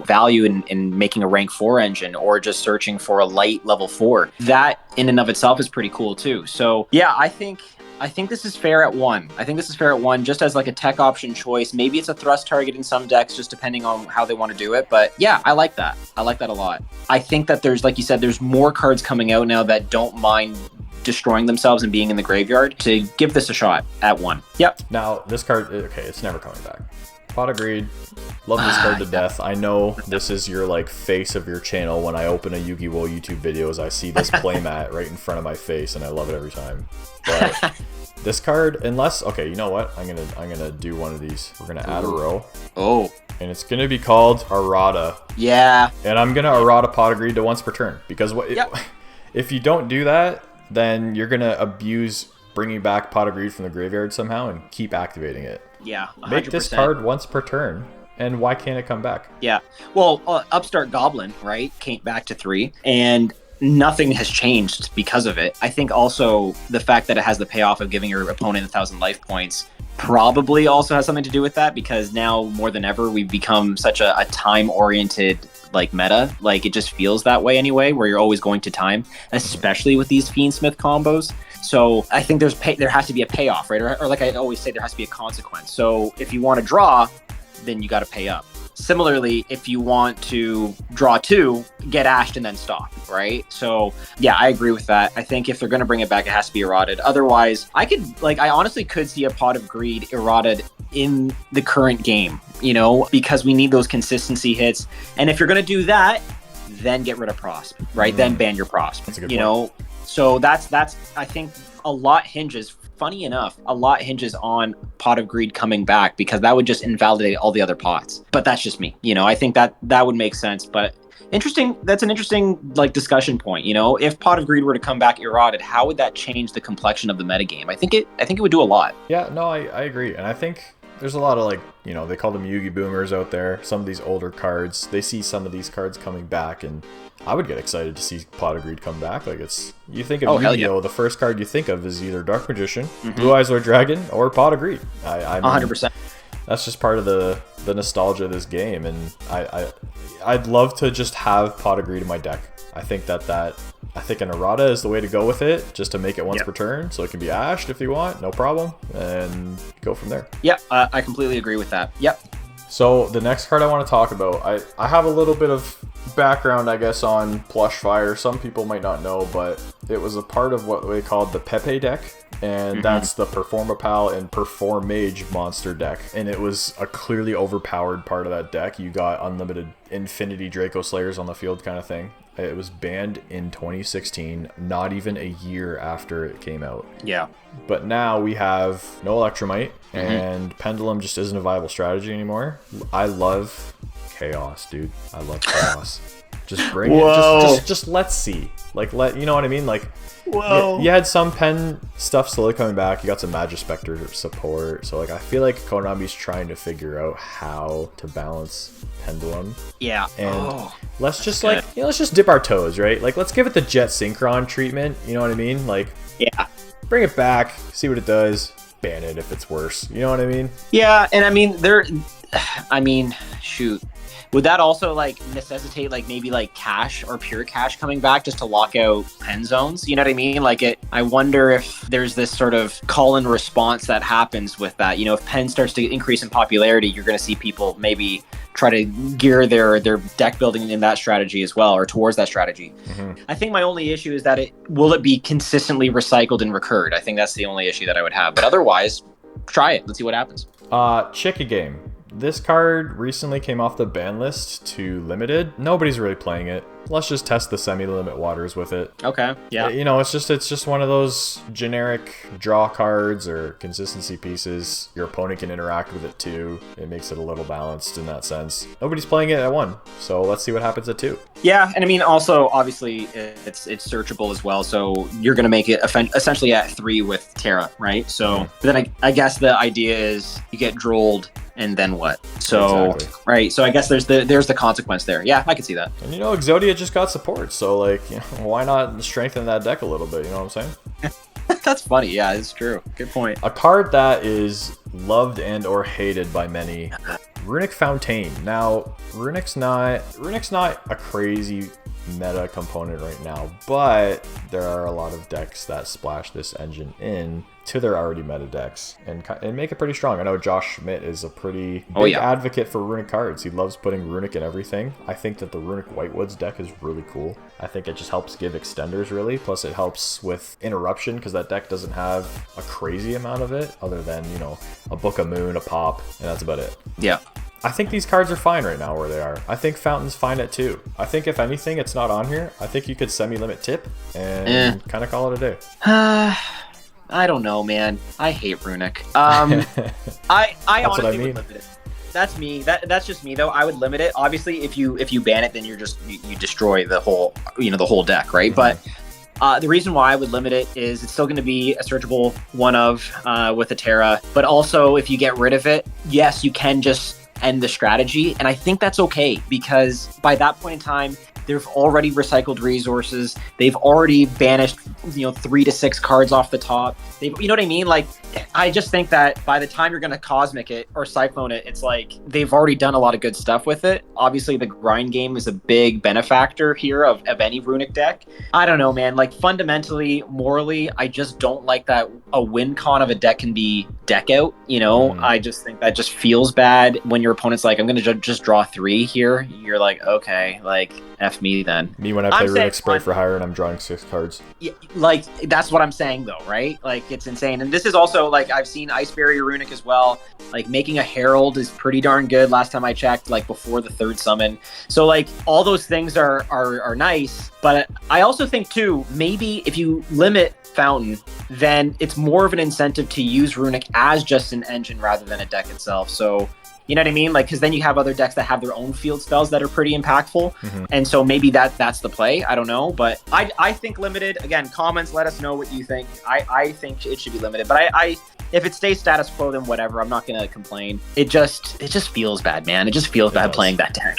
value in making a rank 4 engine, or just searching for a light level 4. That in and of itself is pretty cool too. So yeah, I think this is fair at 1. I think this is fair at 1, just as like a tech option choice. Maybe it's a thrust target in some decks, just depending on how they want to do it. But yeah, I like that. I like that a lot. I think that there's, like you said, there's more cards coming out now that don't mind destroying themselves and being in the graveyard to give this a shot at 1. Yep. Now, this card, okay, it's never coming back. Pot of Greed. Love this card to death. I know this is your like face of your channel. When I open a Yu-Gi-Oh! YouTube videos, I see this playmat right in front of my face, and I love it every time. But this card, unless, okay, you know what? I'm gonna do one of these. We're gonna add a row. Oh. And it's gonna be called Errata. Yeah. And I'm gonna Errata Pot of Greed to once per turn, because if you don't do that, then you're gonna abuse bringing back Pot of Greed from the graveyard somehow and keep activating it. Yeah, 100%. Make this card once per turn, and why can't it come back? Yeah, well, Upstart Goblin, right, came back to 3, and nothing has changed because of it. I think also the fact that it has the payoff of giving your opponent 1,000 life points probably also has something to do with that, because now more than ever we've become such a time-oriented like meta. Like, it just feels that way anyway, where you're always going to time, especially with these Fiendsmith combos. So I think there has to be a payoff, right? Or like I always say, there has to be a consequence. So if you want to draw, then you got to pay up. Similarly, if you want to draw 2, get ashed and then stop, right? So yeah, I agree with that. I think if they're going to bring it back, it has to be eroded. Otherwise, I honestly could see a Pot of Greed eroded in the current game, because we need those consistency hits. And if you're going to do that, then get rid of Prosp, right? Then ban your Prosp, That's a good point. So that's I think funny enough, a lot hinges on Pot of Greed coming back, because that would just invalidate all the other pots. But that's just me. I think that would make sense. But interesting. That's an interesting discussion point. If Pot of Greed were to come back eroded, how would that change the complexion of the metagame? I think it would do a lot. Yeah, no, I agree. And I think there's a lot of they call them Yugi boomers out there. Some of these older cards, they see some of these cards coming back, and I would get excited to see Pot of Greed come back. You think of Yu-Gi-Oh, the first card you think of is either Dark Magician, Blue Eyes Lord Dragon, or Pot of Greed. I mean, 100%. That's just part of the nostalgia of this game, and I'd love to just have Pot of Greed in my deck. I think I think an errata is the way to go with it, just to make it once per turn, so it can be ashed if you want, no problem, and go from there. Yeah, I completely agree with that. Yep. So the next card I want to talk about, I have a little bit of background, I guess, on Plush Fire. Some people might not know, but it was a part of what they called the Pepe deck, and that's the Performapal and Performage monster deck, and it was a clearly overpowered part of that deck. You got unlimited Infinity Draco Slayers on the field kind of thing. It was banned in 2016, not even a year after it came out. Yeah. But now we have no Electromite, and Pendulum just isn't a viable strategy anymore. I love Chaos, dude. I love Chaos. Just bring it. Just let's see. You know what I mean? You had some pen stuff slowly coming back. You got some Magispector support. So I feel like Konami's trying to figure out how to balance Pendulum. Yeah. And let's just let's just dip our toes, right? Let's give it the Jet Synchron treatment. You know what I mean? Yeah. Bring it back, see what it does, ban it if it's worse. You know what I mean? Yeah, and shoot. Would that also necessitate maybe cash or pure cash coming back just to lock out pen zones? You know what I mean? I wonder if there's this sort of call and response that happens with that. If pen starts to increase in popularity, you're going to see people maybe try to gear their deck building in that strategy as well, or towards that strategy. I think my only issue is that will it be consistently recycled and recurred? I think that's the only issue that I would have. But otherwise, try it. Let's see what happens. Chicka Game. This card recently came off the ban list to limited. Nobody's really playing it. Let's just test the semi-limit waters with it. Okay, yeah. It's just one of those generic draw cards or consistency pieces. Your opponent can interact with it too. It makes it a little balanced in that sense. Nobody's playing it at 1, so let's see what happens at 2. Yeah, and also, obviously, it's searchable as well, so you're going to make it essentially at 3 with Terra, right? So then I guess the idea is you get drolled, and then what? So exactly. Right, so I guess there's the consequence there. Yeah, I can see that. And Exodia just got support, so why not strengthen that deck a little bit? You know what I'm saying? That's funny. Yeah, it's true. Good point. A card that is loved and or hated by many, Runic Fountain. Now, Runic's not a crazy meta component right now, but there are a lot of decks that splash this engine in to their already meta decks and make it pretty strong. I know Josh Schmidt is a pretty big advocate for Runic cards. He loves putting Runic in everything. I think that the Runic Whitewoods deck is really cool. I think it just helps give extenders really, plus it helps with interruption because that deck doesn't have a crazy amount of it other than, a Book of Moon, a Pop, and that's about it. Yeah. I think these cards are fine right now where they are. I think Fountain's fine at 2. I think if anything, it's not on here. I think you could semi-limit tip and kind of call it a day. I don't know, man. I hate Runic. I honestly would limit it. That's me. That's just me though. I would limit it. Obviously, if you ban it, then you destroy the whole the whole deck, right? But the reason why I would limit it is it's still going to be a searchable one of with a Terra. But also, if you get rid of it, yes, you can just end the strategy, and I think that's okay because by that point in time, They've already recycled resources. They've already banished, 3 to 6 cards off the top. You know what I mean? Like, I just think that by the time you're going to Cosmic it or Cyclone it, it's like they've already done a lot of good stuff with it. Obviously, the grind game is a big benefactor here of any Runic deck. I don't know, man. Like, fundamentally, morally, I just don't like that a win con of a deck can be deck out. I just think that just feels bad when your opponent's like, I'm going to just draw 3 here. You're like, okay, like, F me then. Me when I play Runic Spray for hire and I'm drawing 6 cards. Yeah, like, that's what I'm saying, though, right? Like, it's insane. And this is also, like, I've seen Ice Barrier Runic as well. Like, making a Herald is pretty darn good last time I checked, like, before the 3rd summon. So, like, all those things are nice. But I also think, too, maybe if you limit Fountain, then it's more of an incentive to use Runic as just an engine rather than a deck itself. So, you know what I mean? Like, because then you have other decks that have their own field spells that are pretty impactful. And so maybe that's the play. I don't know. But I think limited. Again, comments, let us know what you think. I think it should be limited. But I if it stays status quo, then whatever. I'm not going to complain. It just feels bad, man. It just feels bad playing that deck.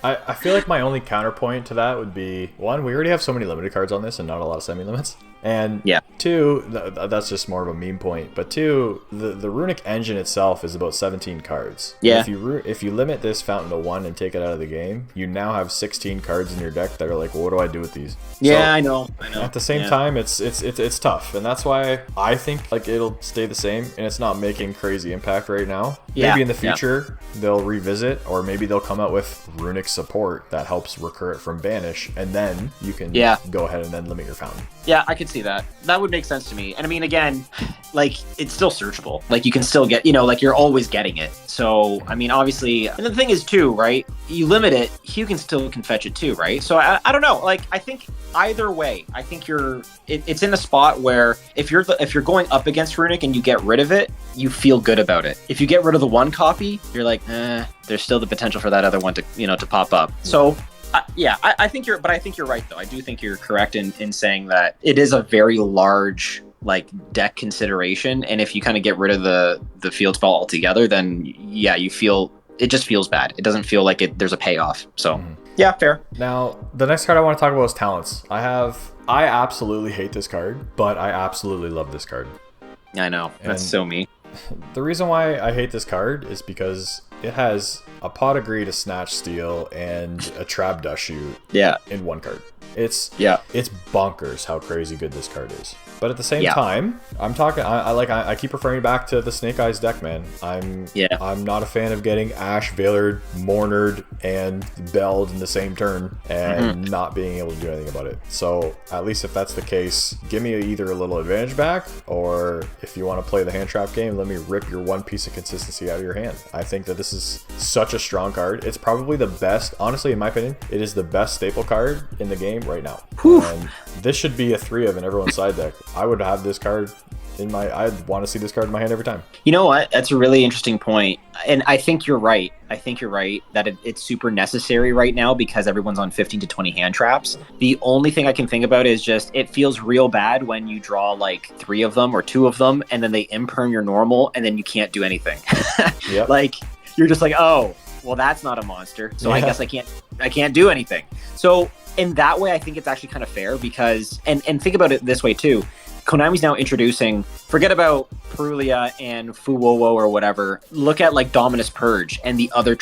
I feel like my only counterpoint to that would be, one, we already have so many limited cards on this and not a lot of semi-limits. And yeah. 2, that's just more of a meme point. But 2, the Runic engine itself is about 17 cards. Yeah. If you limit this Fountain to 1 and take it out of the game, you now have 16 cards in your deck that are like, well, what do I do with these? Yeah, so, I know. At the same time, it's tough, and that's why I think like it'll stay the same, and it's not making crazy impact right now. Yeah. Maybe in the future they'll revisit, or maybe they'll come out with Runic support that helps recur it from banish, and then you can go ahead and then limit your Fountain. Yeah, I could see that. That would make sense to me. And I mean, again, like, it's still searchable. Like, you can still get, like, you're always getting it. So, I mean, obviously, and the thing is, too, right? You limit it, Hugh can fetch it, too, right? So, I don't know. Like, I think either way, I think it's in a spot where if you're going up against Runic and you get rid of it, you feel good about it. If you get rid of the 1 copy, you're like, there's still the potential for that other one to, to pop up. So, I think you're right, though. I do think you're correct in saying that it is a very large, like, deck consideration, and if you kind of get rid of the field spell altogether, then it just feels bad. It doesn't feel like there's a payoff. So yeah, fair. Now, the next card I want to talk about is Talents. I absolutely hate this card, but I absolutely love this card. I know, that's so me. The reason why I hate this card is because it has a Pedigree to Snatch Steal and a Trap Dust Shoot in 1 card. It's bonkers how crazy good this card is. But at the same time, I keep referring back to the Snake Eyes deck, man. I'm not a fan of getting Ash, Veilered, Mournered, and Belled in the same turn and not being able to do anything about it. So at least if that's the case, give me either a little advantage back, or if you want to play the hand trap game, let me rip your 1 piece of consistency out of your hand. I think that this is such a strong card. It's probably the best, honestly, in my opinion, it is the best staple card in the game right now. And this should be a 3 of in everyone's side deck. I would have this card I'd want to see this card in my hand every time. You know what? That's a really interesting point. And I think you're right. That it's super necessary right now because everyone's on 15 to 20 hand traps. The only thing I can think about is just, it feels real bad when you draw like 3 of them or 2 of them and then they imperm your normal and then you can't do anything. Yep. Like, you're just like, oh, well, that's not a monster. So I guess I can't do anything. So in that way, I think it's actually kind of fair because, and think about it this way too, Konami's now introducing, forget about Perulia and Fuwowo or whatever, look at like Dominus Purge and the other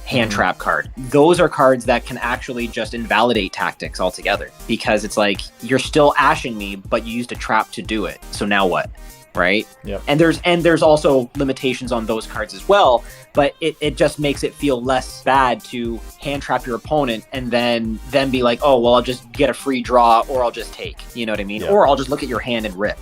hand trap card. Those are cards that can actually just invalidate tactics altogether because it's like, you're still ashing me, but you used a trap to do it. So now what? Right? Yep. And there's also limitations on those cards as well, but it just makes it feel less bad to hand trap your opponent and then be like, oh, well, I'll just get a free draw or I'll just take, you know what I mean? Yep. Or I'll just look at your hand and rip,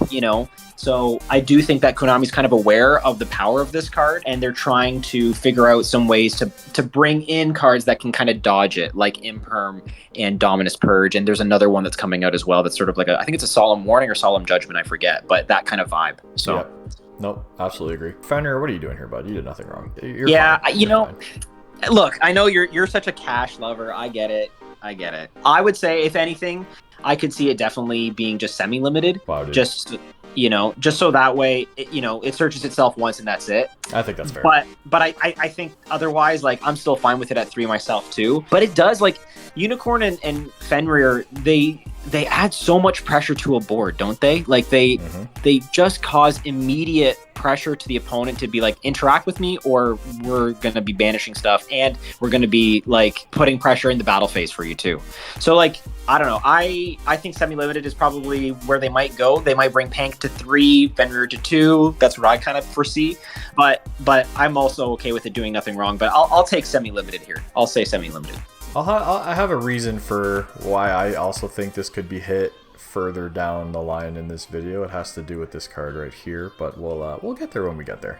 So I do think that Konami's kind of aware of the power of this card and they're trying to figure out some ways to bring in cards that can kind of dodge it, like Imperm and Dominus Purge. And there's another one that's coming out as well that's sort of like I think it's a Solemn Warning or Solemn Judgment, I forget, but that kind of vibe. So. Yep. Nope, absolutely agree. Fenrir, what are you doing here, bud? You did nothing wrong. You're fine. Look, I know you're such a cash lover. I get it. I would say, if anything, I could see it definitely being just semi-limited. Wow, dude. Just you know, just so that way, it searches itself once and that's it. I think that's fair. But I think otherwise, like, I'm still fine with it at 3 myself too. But it does, like, Unicorn and Fenrir, they add so much pressure to a board, don't they? Like, they just cause immediate pressure to the opponent to be like, interact with me, or we're gonna be banishing stuff, and we're gonna be like putting pressure in the battle phase for you too. So, like, I don't know. I think semi-limited is probably where they might go. They might bring Pank to 3, Fenrir to 2. That's what I kind of foresee. But I'm also okay with it doing nothing wrong. But I'll take semi-limited here. I'll say semi-limited. I have a reason for why I also think this could be hit further down the line in this video. It has to do with this card right here, but we'll get there when we get there.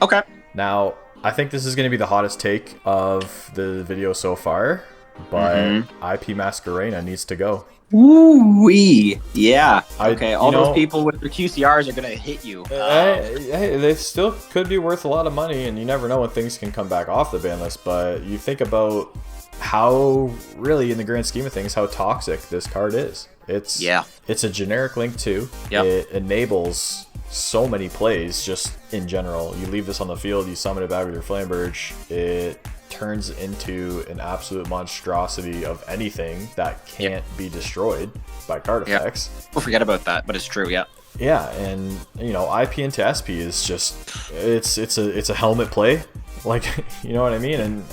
Okay. Now, I think this is going to be the hottest take of the video so far, but IP Masquerena needs to go. Ooh-wee. Yeah. Okay, all those know, people with their QCRs are going to hit you. Hey, they still could be worth a lot of money, and you never know when things can come back off the ban list, but you think about how, really, in the grand scheme of things, how toxic this card is. It's a generic link too. Yep. It enables so many plays just in general. You leave this on the field, you summon it back with your Flamberge, it turns into an absolute monstrosity of anything that can't be destroyed by card effects. We'll forget about that, but it's true. Yeah, and you know, IP into SP is just it's a helmet play, like, you know what I mean? And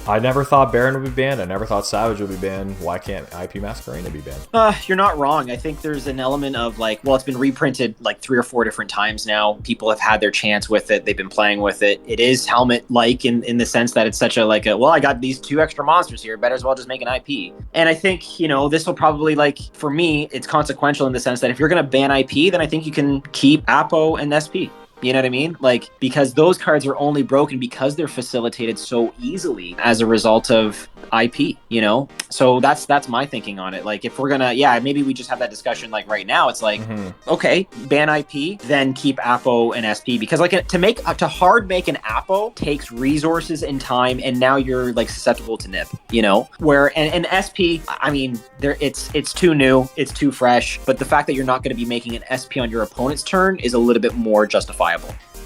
I never thought Baron would be banned. I never thought Savage would be banned. Why can't IP Masquerena be banned? You're not wrong. I think there's an element of, like, well, it's been reprinted like 3 or 4 different times now. People have had their chance with it. They've been playing with it. It is helmet-like in the sense that it's such a, like, well, I got these 2 extra monsters here. Better as well just make an IP. And I think, you know, this will probably, like, for me, it's consequential in the sense that if you're going to ban IP, then I think you can keep Apo and SP. You know what I mean? Like, because those cards are only broken because they're facilitated so easily as a result of IP, you know? So that's my thinking on it. Like, if we're gonna, maybe we just have that discussion like right now. It's like, okay, ban IP, then keep Apo and SP, because like to hard make an Apo takes resources and time, and now you're like susceptible to nip, you know? Where and SP, I mean, it's too new, it's too fresh, but the fact that you're not going to be making an SP on your opponent's turn is a little bit more justifiable.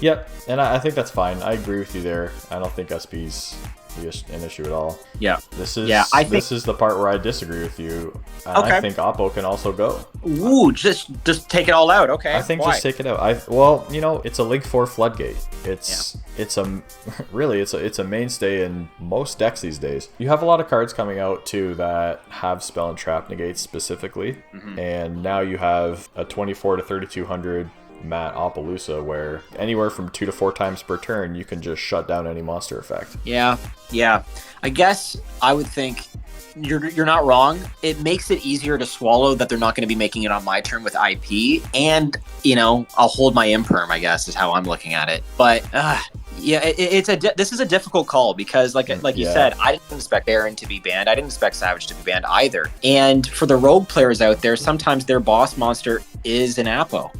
Yep, and I think that's fine. I agree with you there. I don't think SP's an issue at all. Yeah. This is the part where I disagree with you. I think Oppo can also go. Ooh, just take it all out. Okay. I think just take it out. Well, you know, it's a link for Floodgate. It's a mainstay in most decks these days. You have a lot of cards coming out too that have spell and trap negates specifically, and now you have a 24 to 3200 Matt Appaloosa where anywhere from 2 to 4 times per turn you can just shut down any monster effect. Yeah. I guess I would think you're not wrong. It makes it easier to swallow that they're not going to be making it on my turn with IP, and you know, I'll hold my imperm, I guess, is how I'm looking at it. But this is a difficult call because like you said, I didn't expect Baron to be banned. I didn't expect Savage to be banned either. And for the rogue players out there, sometimes their boss monster is an Apo.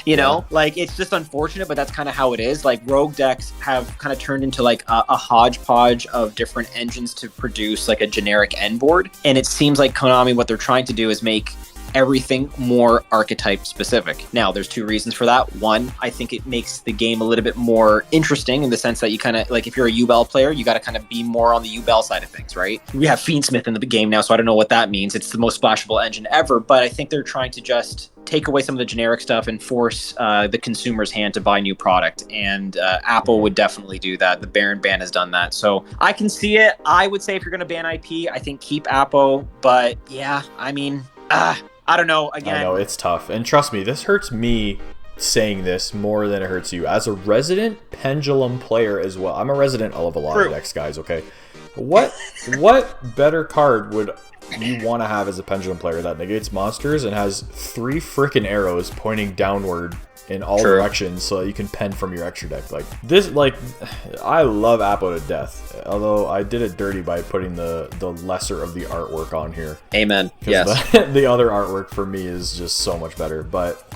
You know, like, it's just unfortunate, but that's kind of how it is. Like, rogue decks have kind of turned into like a hodgepodge of different engines to produce like a generic end board. And it seems like Konami, what they're trying to do is make everything more archetype specific. Now, there's 2 reasons for that. One, I think it makes the game a little bit more interesting in the sense that you kind of, like, if you're a Yubel player, you got to kind of be more on the Yubel side of things, right? We have Fiendsmith in the game now, so I don't know what that means. It's the most splashable engine ever, but I think they're trying to just take away some of the generic stuff and force the consumer's hand to buy new product. And Apple would definitely do that. The Baron ban has done that. So I can see it. I would say if you're going to ban IP, I think keep Apple. But yeah, I mean, I don't know. Again, I know it's tough. And trust me, this hurts me saying this more than it hurts you. As a resident Pendulum player as well. I'm a resident of a lot of decks, guys, okay? What better card would you want to have as a Pendulum player that negates monsters and has 3 freaking arrows pointing downward in all directions so that you can pen from your extra deck? Like this, like, I love Apo to death, although I did it dirty by putting the lesser of the artwork on here. Amen. Yes. The other artwork for me is just so much better. But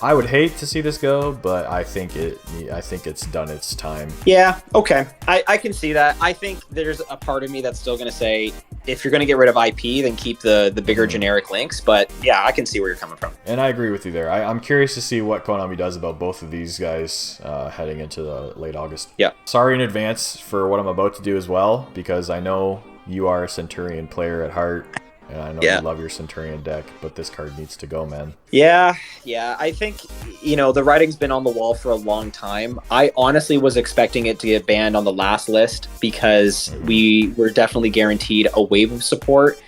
I would hate to see this go, but I think it's done its time. Yeah. Okay. I can see that. I think there's a part of me that's still going to say if you're going to get rid of IP, then keep the bigger generic links. But yeah, I can see where you're coming from. And I agree with you there. I'm curious to see what Konami does about both of these guys heading into the late August. Yeah. Sorry in advance for what I'm about to do as well, because I know you are a Centurion player at heart. And I know you love your Centurion deck, but this card needs to go, man. Yeah. I think, the writing's been on the wall for a long time. I honestly was expecting it to get banned on the last list because we were definitely guaranteed a wave of support.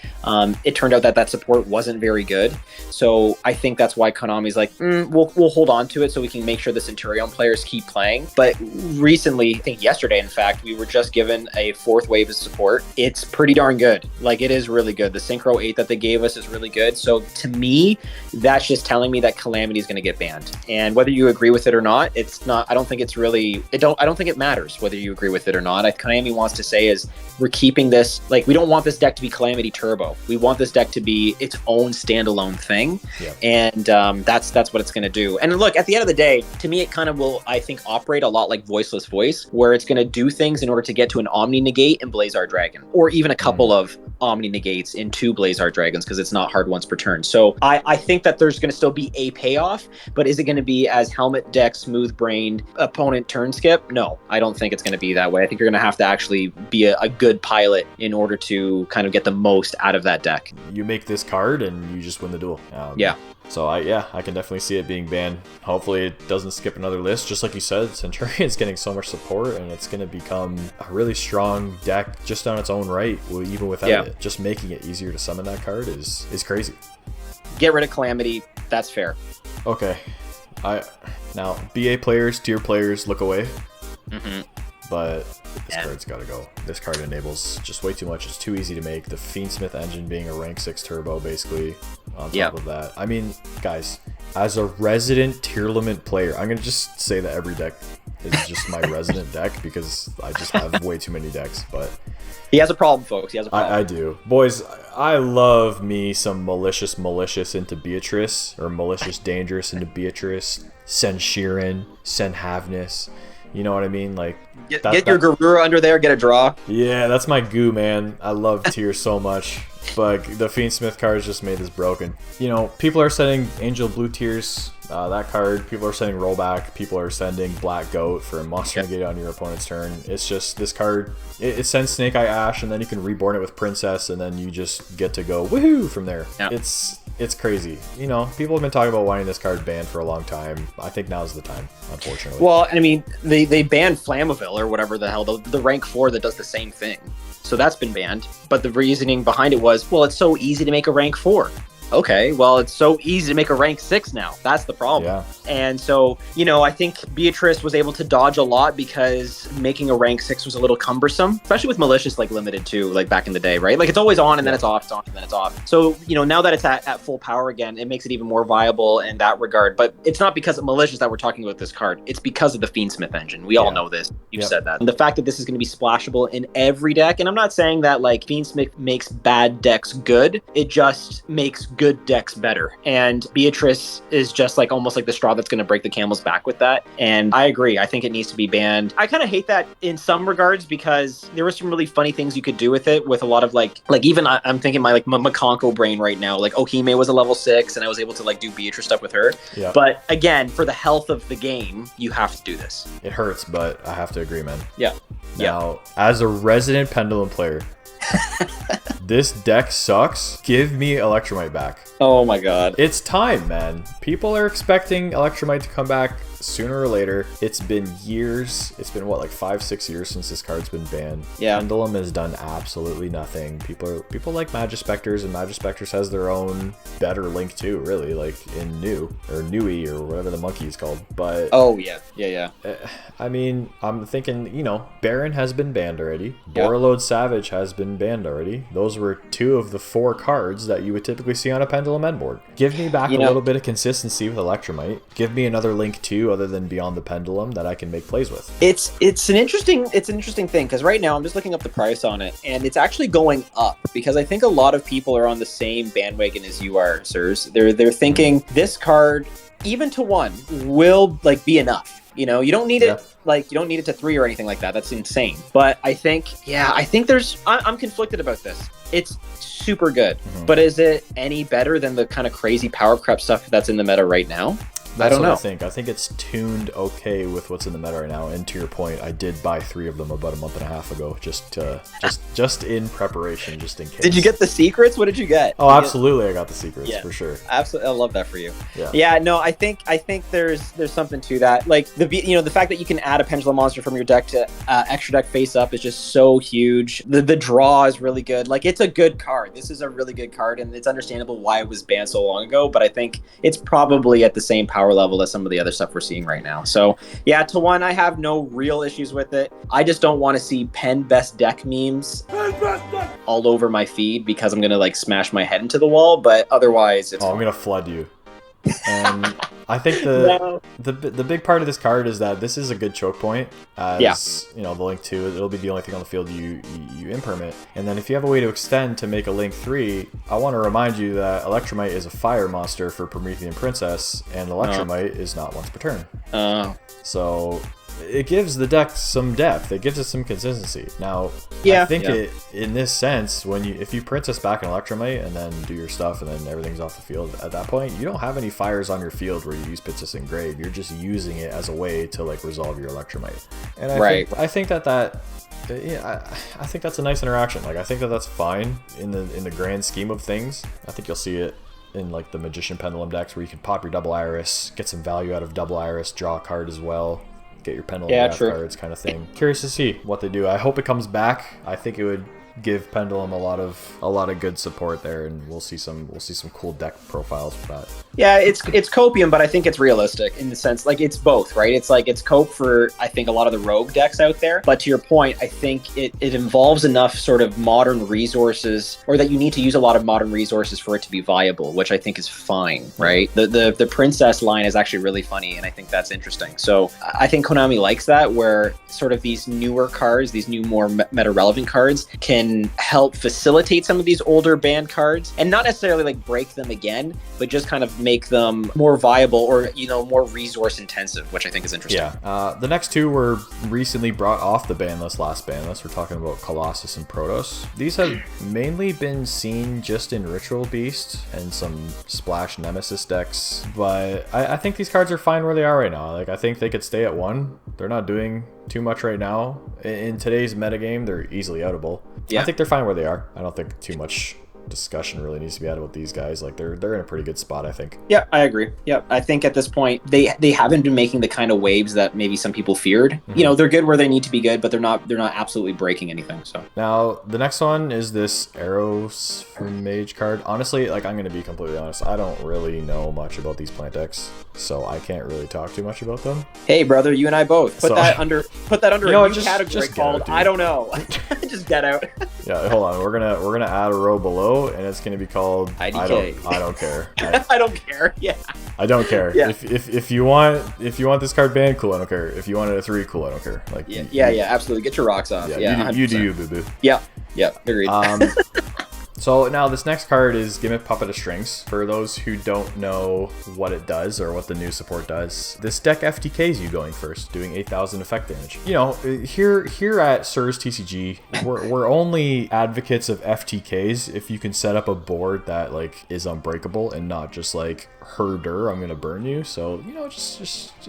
It turned out that support wasn't very good. So I think that's why Konami's like, we'll hold on to it so we can make sure the Centurion players keep playing. But recently, I think yesterday, in fact, we were just given a 4th wave of support. It's pretty darn good. Like, it is really good. The Synchro 8 that they gave us is really good. So to me, that's just telling me that Calamity is going to get banned. And whether you agree with it or not, it's not, I don't think it's really, I don't think it matters whether you agree with it or not. Konami wants to say is, we're keeping this, like, we don't want this deck to be Calamity Turbo. We want this deck to be its own standalone thing. Yeah. And that's what it's going to do. And look, at the end of the day, to me, it kind of will, I think, operate a lot like Voiceless Voice, where it's going to do things in order to get to an Omni Negate and Blazar Dragon, or even a couple of Omni Negates into Blazar Dragons, because it's not hard once per turn. So I think that there's going to still be a payoff, but is it going to be as Helmet deck, smooth-brained, opponent turn skip? No, I don't think it's going to be that way. I think you're going to have to actually be a good pilot in order to kind of get the most out of that deck. You make this card and you just win the duel. Yeah. So I can definitely see it being banned. Hopefully it doesn't skip another list. Just like you said, Centurion's getting so much support, and it's going to become a really strong deck just on its own right, even without it. Just making it easier to summon that card is crazy. Get rid of Calamity. That's fair. Okay. Now, BA players, tier players, look away. But this card's got to go. This card enables just way too much. It's too easy to make. The Fiendsmith engine being a rank 6 turbo, basically, on top of that. I mean, guys, as a resident Tearlament player, I'm going to just say that every deck is just my resident deck, because I just have way too many decks. But he has a problem, folks. He has a problem. I do. Boys, I love me some malicious into Beatrice, or malicious dangerous into Beatrice, send Sheeran, send Havness. You know what I mean? Like, get your Garura under there, get a draw. Yeah, that's my goo, man. I love Tear so much, but the Fiendsmith cards just made this broken. People are sending Angel Blue Tears, that card. People are sending Rollback. People are sending Black Goat for a monster negate on your opponent's turn. It's just, this card, it sends Snake Eye Ash, and then you can reborn it with Princess, and then you just get to go woohoo from there. Yeah. It's crazy. People have been talking about wanting this card banned for a long time. I think now's the time, unfortunately. Well, I mean, they banned Flammaville or whatever the hell, the rank 4 that does the same thing. So that's been banned. But the reasoning behind it was, well, it's so easy to make a rank 4. Okay, well, it's so easy to make a rank 6 now. That's the problem. Yeah. And so, I think Beatrice was able to dodge a lot because making a rank 6 was a little cumbersome, especially with Malicious, like, limited too, like back in the day, right? Like, it's always on and then it's off, it's on and then it's off. So, now that it's at full power again, it makes it even more viable in that regard. But it's not because of Malicious that we're talking about this card. It's because of the Fiendsmith engine. We all know this. You've said that. And the fact that this is going to be splashable in every deck, and I'm not saying that, like, Fiendsmith makes bad decks good. It just makes good decks better, and Beatrice is just like almost like the straw that's going to break the camel's back with that. And I agree, I think it needs to be banned. I kind of hate that in some regards, because there were some really funny things you could do with it, with a lot of like even I'm thinking my Makonko brain right now, like Ohime was a level 6 and I was able to like do Beatrice stuff with her. But again, for the health of the game, you have to do this. It hurts, but I have to agree, man. Now, as a resident Pendulum player, this deck sucks. Give me Electromite back. Oh my god. It's time, man. People are expecting Electromite to come back sooner or later. It's been years. It's been, what, like 5-6 years since this card's been banned. Yeah. Pendulum has done absolutely nothing. People like Magispectors, and Magispectors has their own better link too, really, like in New, or Nui, or whatever the monkey is called. But oh yeah. I mean, I'm thinking, Baron has been banned already. Borreload Savage has been banned already. Those were 2 of the 4 cards that you would typically see on a Pendulum end board. Give me back a little bit of consistency with Electromite. Give me another link too, other than Beyond the Pendulum, that I can make plays with. It's an interesting thing, because right now I'm just looking up the price on it, and it's actually going up, because I think a lot of people are on the same bandwagon as you are, sirs. They're thinking this card, even to 1, will like be enough. You know, you don't need it like you don't need it to 3 or anything like that. That's insane. But I think I'm conflicted about this. It's super good, but is it any better than the kind of crazy power creep stuff that's in the meta right now? I don't know. I think it's tuned okay with what's in the meta right now. And to your point, I did buy 3 of them about a month and a half ago, just in preparation, just in case. Did you get the secrets? What did you get? Oh, absolutely, I got the secrets for sure. Absolutely, I love that for you. Yeah. No, I think there's something to that. Like the fact that you can add a pendulum monster from your deck to extra deck face up is just so huge. The draw is really good. Like, it's a good card. This is a really good card, and it's understandable why it was banned so long ago. But I think it's probably at the same power level as some of the other stuff we're seeing right now. So yeah, to one, I have no real issues with it. I just don't want to see pen best deck memes all over my feed because I'm gonna like smash my head into the wall. But otherwise, it's I'm gonna flood you. And I think the big part of this card is that this is a good choke point. You know, the Link 2, it'll be the only thing on the field you impermit. And then if you have a way to extend to make a Link 3, I want to remind you that Electromite is a fire monster for Promethean Princess, and Electromite is not once per turn. So it gives the deck some depth. It gives it some consistency. Now, I think it in this sense, if you Princess back an Electromite and then do your stuff and then everything's off the field, at that point you don't have any fires on your field where you use Princess Engrave. You're just using it as a way to like resolve your Electromite. And I think that I think that's a nice interaction. Like, I think that's fine in the grand scheme of things. I think you'll see it in like the Magician Pendulum decks where you can pop your double Iris, get some value out of double Iris, draw a card as well, get your Pendulum cards kind of thing. Curious to see what they do. I hope it comes back. I think it would give Pendulum a lot of good support there, and we'll see some cool deck profiles for that. Yeah, it's copium, but I think it's realistic in the sense, like, it's both, right? It's like it's cope for, I think, a lot of the rogue decks out there, but to your point, I think it involves enough sort of modern resources, or that you need to use a lot of modern resources for it to be viable, which I think is fine, right? The princess line is actually really funny, and I think that's interesting. So I think Konami likes that, where sort of these newer cards, these new more meta relevant cards can help facilitate some of these older banned cards, and not necessarily like break them again, but just kind of make them more viable, or, you know, more resource intensive, which I think is interesting. Yeah. The next two were recently brought off the ban list, last ban list. We're talking about Colossus and Protoss. These have mainly been seen just in Ritual Beast and some Splash Nemesis decks, but I think these cards are fine where they are right now. Like, I think they could stay at 1. They're not doing too much right now. In today's metagame, they're easily outable. I think they're fine where they are. I don't think too much discussion really needs to be had about these guys. Like, they're in a pretty good spot, I think. Yeah, I agree. Yeah, I think at this point they haven't been making the kind of waves that maybe some people feared. You know, they're good where they need to be good, but they're not absolutely breaking anything. So now the next one is this Eros from Mage card. Honestly, like, I'm gonna be completely honest, I don't really know much about these plant decks, so I can't really talk too much about them. Hey brother, you and I both put that under you know, a new category called I don't know. Just get out. Yeah, hold on, we're gonna add a row below, and it's gonna be called IDK. I don't care. I don't care. Yeah. I don't care. Yeah. If you want this card banned, cool, I don't care. If you want it at 3, cool, I don't care. Like, yeah, absolutely. Get your rocks off. Yeah, you do you, boo boo. Yeah, agreed. So now this next card is Gimmick Puppet of Strings. For those who don't know what it does or what the new support does, this deck FTKs you going first, doing 8,000 effect damage. You know, here at Sir's TCG, we're only advocates of FTKs if you can set up a board that like is unbreakable and not just like herder, I'm gonna burn you. So, you know, just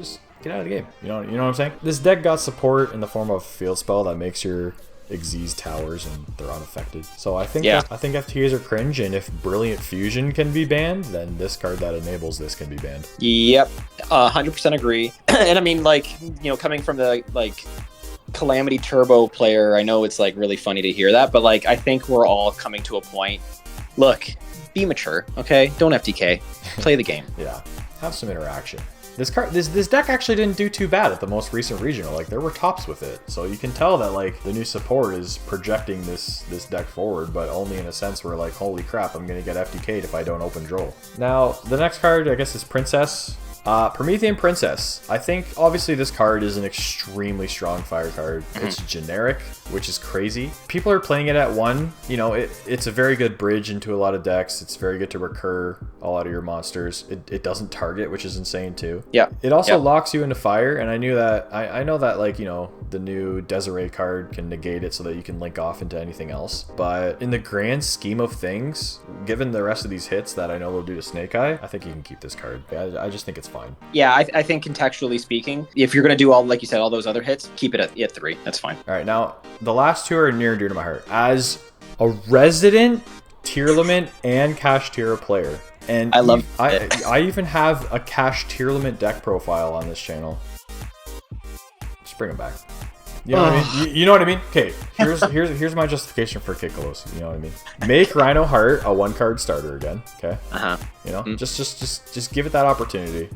get out of the game. You know what I'm saying? This deck got support in the form of field spell that makes your Xyz towers and they're unaffected. So I think FTKs are cringe, and if Brilliant Fusion can be banned, then this card that enables this can be banned. Yep, 100% agree. And I mean, like, you know, coming from the like Calamity Turbo player, I know it's like really funny to hear that, but like, I think we're all coming to a point. Look, be mature, okay? Don't FTK. Play the game. Yeah, have some interaction. This deck actually didn't do too bad at the most recent regional. Like, there were tops with it, so you can tell that like the new support is projecting this deck forward, but only in a sense where like, holy crap, I'm gonna get FTK'd if I don't open Droll. Now the next card, I guess, is Princess. Promethean Princess. I think obviously this card is an extremely strong fire card. It's generic. which is crazy. People are playing it at 1. You know, it's a very good bridge into a lot of decks. It's very good to recur a lot of your monsters. It doesn't target, which is insane too. Yeah. It also locks you into fire, and I knew that. I know that, like, you know, the new Desiree card can negate it so that you can link off into anything else. But in the grand scheme of things, given the rest of these hits that I know they'll do to Snake Eye, I think you can keep this card. I just think it's fine. Yeah, I think contextually speaking, if you're going to do all, like you said, all those other hits, keep it at 3. That's fine. All right, now the last 2 are near and dear to my heart. As a resident Tearlament and Kashtira player, and I even have a Cash Tearlament deck profile on this channel. Just bring them back. You know what I mean? You know what I mean? Okay, here's my justification for Kikolos. You know what I mean? Make Rhino Heart a 1-card starter again. Okay. You know, just give it that opportunity.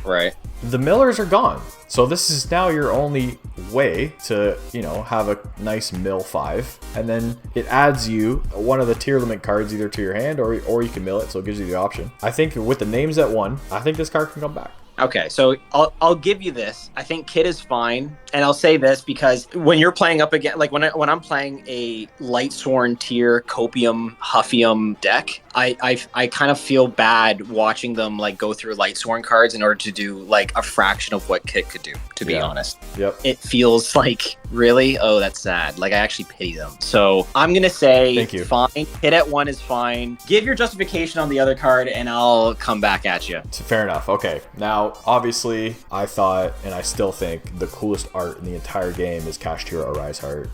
Right. The millers are gone, so this is now your only way to, you know, have a nice mill 5, and then it adds you one of the Tearlament cards either to your hand or you can mill it, so it gives you the option. I think with the names at 1, I think this card can come back. Okay, so I'll give you this. I think Kid is fine, and I'll say this because when you're playing up again, like when I'm playing a Lightsworn Tier Copium Huffium deck, I kind of feel bad watching them like go through Lightsworn cards in order to do like a fraction of what Kid could do. To be honest, it feels like really, oh, that's sad. Like I actually pity them. So I'm gonna say thank you. Fine. Hit at 1 is fine. Give your justification on the other card, and I'll come back at you. Fair enough. Okay, now. Obviously, I thought, and I still think, the coolest art in the entire game is Kashtira Arise Heart.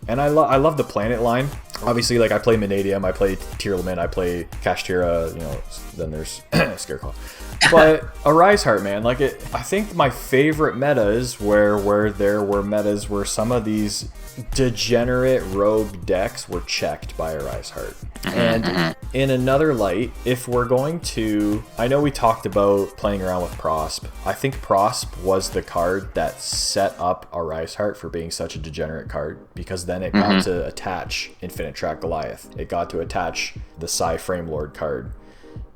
And I love the planet line. Obviously, like I play Mannadium, I play Tearlament, I play Kashtira. You know, then there's Scareclaw. But Arise Heart, man, like I think my favorite metas where there were metas where some of these degenerate rogue decks were checked by Arise Heart. And in another light, if we're going to, I know we talked about playing around with Prosp. I think Prosp was the card that set up Arise Heart for being such a degenerate card, because then it got to attach Infinite Track Goliath. It got to attach the Psy Frame Lord card.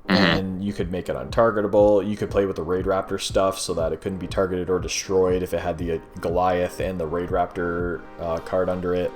And you could make it untargetable. You could play with the Raid Raptor stuff so that it couldn't be targeted or destroyed if it had the Goliath and the Raid Raptor card under it.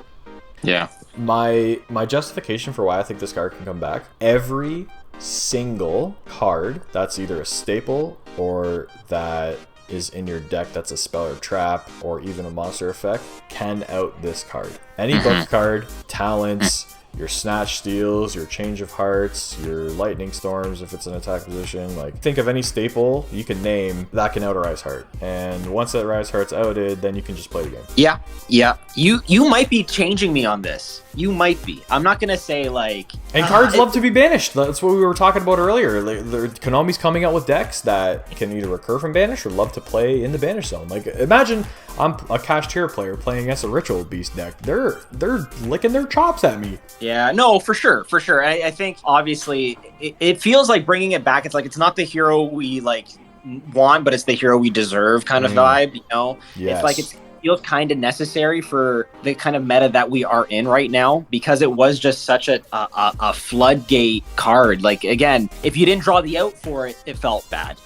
Yeah. My justification for why I think this card can come back: every single card that's either a staple or that is in your deck that's a spell or trap or even a monster effect can out this card. Any book card, talents, your Snatch Steals, your Change of Hearts, your Lightning Storms if it's an attack position. Like, think of any staple you can name that can out Arise Heart. And once that Arise Heart's outed, then you can just play the game. Yeah. You might be changing me on this. You might be. I'm not gonna say like. And cards love to be banished. That's what we were talking about earlier. Konami's coming out with decks that can either recur from banish or love to play in the banish zone. Like, imagine I'm a Kashtira player playing against a Ritual Beast deck. They're licking their chops at me. Yeah, no, for sure. I think obviously it feels like bringing it back. It's like it's not the hero we like want, but it's the hero we deserve kind of vibe. You know, It's like it feels kind of necessary for the kind of meta that we are in right now, because it was just such a floodgate card. Like, again, if you didn't draw the out for it, it felt bad.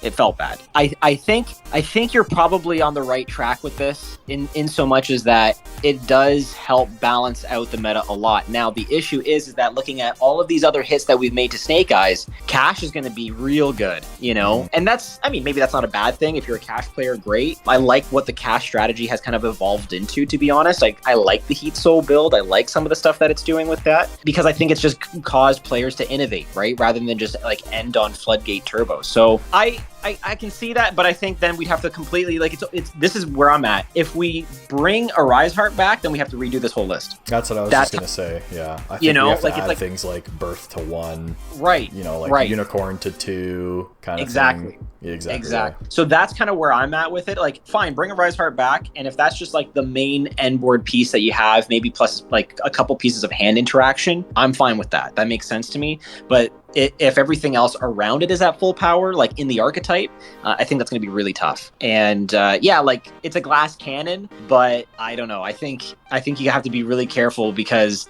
I think you're probably on the right track with this in so much as that it does help balance out the meta a lot. Now, the issue is that looking at all of these other hits that we've made to Snake Eyes, Cash is going to be real good, you know? And that's, I mean, maybe that's not a bad thing. If you're a Cash player, great. I like what the Cash strategy has kind of evolved into, to be honest. I like the Heat Soul build. I like some of the stuff that it's doing with that, because I think it's just caused players to innovate, right? Rather than just like end on Floodgate Turbo. So I can see that, but I think then we'd have to completely, like, it's this is where I'm at. If we bring Arise Heart back, then we have to redo this whole list. That's what I was just gonna say. Yeah, I think we have to add things like Birth to 1, right? You know, like Unicorn to 2, kind of thing. Exactly. Right. So that's kind of where I'm at with it. Like, fine, bring Arise Heart back, and if that's just like the main end board piece that you have, maybe plus like a couple pieces of hand interaction, I'm fine with that. That makes sense to me. But if everything else around it is at full power, like in the archetype, I think that's going to be really tough. And yeah, like, it's a glass cannon, but I don't know. I think you have to be really careful, because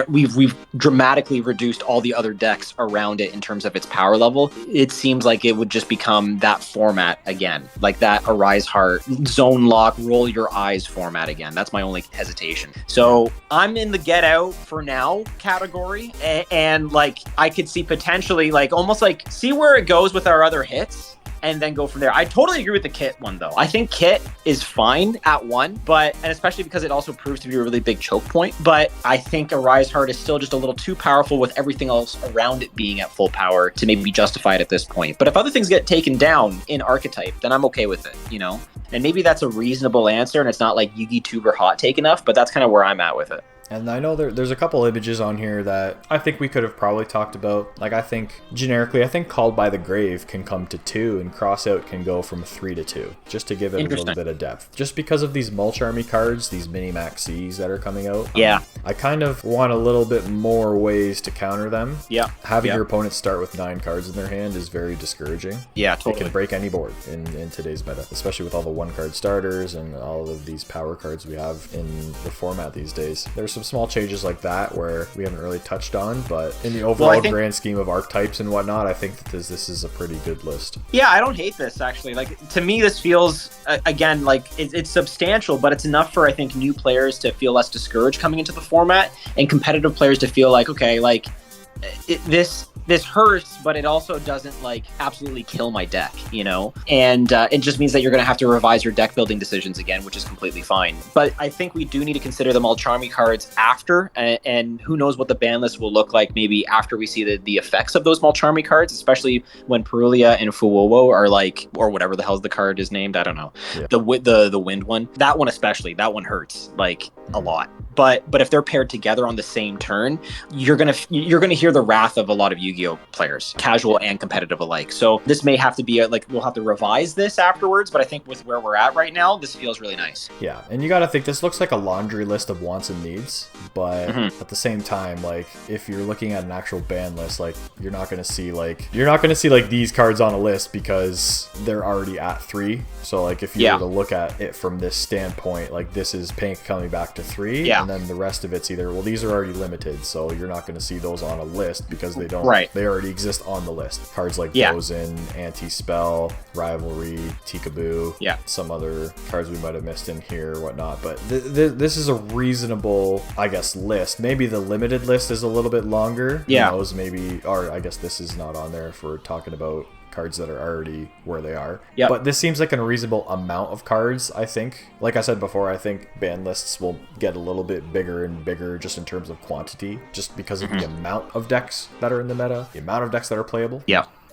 we've dramatically reduced all the other decks around it in terms of its power level. It seems like it would just become that format again, like that Arise Heart, Zone Lock, Roll Your Eyes format again. That's my only hesitation. So I'm in the get out for now category, and like I could see potentially like almost like see where it goes with our other hits, and then go from there. I totally agree with the Kit one though. I think Kit is fine at 1, and especially because it also proves to be a really big choke point. But I think Arise Heart is still just a little too powerful with everything else around it being at full power to maybe justify it at this point. But if other things get taken down in archetype, then I'm okay with it, you know? And maybe that's a reasonable answer, and it's not like Yugi Tuber hot take enough, but that's kind of where I'm at with it. And I know there's a couple images on here that I think we could have probably talked about. Like, I think, generically, I think Called by the Grave can come to 2, and Crossout can go from 3 to 2, just to give it a little bit of depth. Just because of these Mulch Army cards, these mini-max Cs that are coming out. Yeah. I kind of want a little bit more ways to counter them. Yeah. Having your opponent start with 9 cards in their hand is very discouraging. Yeah, totally. It can break any board in today's meta, especially with all the 1-card starters and all of these power cards we have in the format these days. There's some small changes like that where we haven't really touched on, but in the overall grand scheme of archetypes and whatnot, I think that this is a pretty good list. Yeah, I don't hate this actually. Like, to me, this feels again like it's substantial, but it's enough for I think new players to feel less discouraged coming into the format, and competitive players to feel like, okay, like this hurts, but it also doesn't like absolutely kill my deck, you know? And it just means that you're going to have to revise your deck building decisions again, which is completely fine. But I think we do need to consider the Mulch Army cards after, and who knows what the ban list will look like maybe after we see the effects of those Mulch Army cards, especially when Perulia and Fuwowo are like, or whatever the hell the card is named, I don't know. Yeah. The wind one, that one especially, that one hurts like a lot. But if they're paired together on the same turn, you're gonna hear the wrath of a lot of Yu-Gi-Oh players, casual and competitive alike. So this may have to be we'll have to revise this afterwards. But I think with where we're at right now, this feels really nice. Yeah, and you got to think this looks like a laundry list of wants and needs, but at the same time, like if you're looking at an actual ban list, like you're not gonna see these cards on a list because they're already at 3. So like if you were to look at it from this standpoint, like this is pink coming back to 3. And then the rest of it's either, well, these are already limited, so you're not going to see those on a list because they don't, they already exist on the list. Cards like Bosun, Anti-Spell, Rivalry, Tikaboo, some other cards we might have missed in here or whatnot. But this is a reasonable, I guess, list. Maybe the limited list is a little bit longer. Who knows, maybe, or I guess this is not on there if we're talking about cards that are already where they are. But this seems like a reasonable amount of cards, I think. Like I said before, I think ban lists will get a little bit bigger and bigger just in terms of quantity, just because of the amount of decks that are in the meta, the amount of decks that are playable.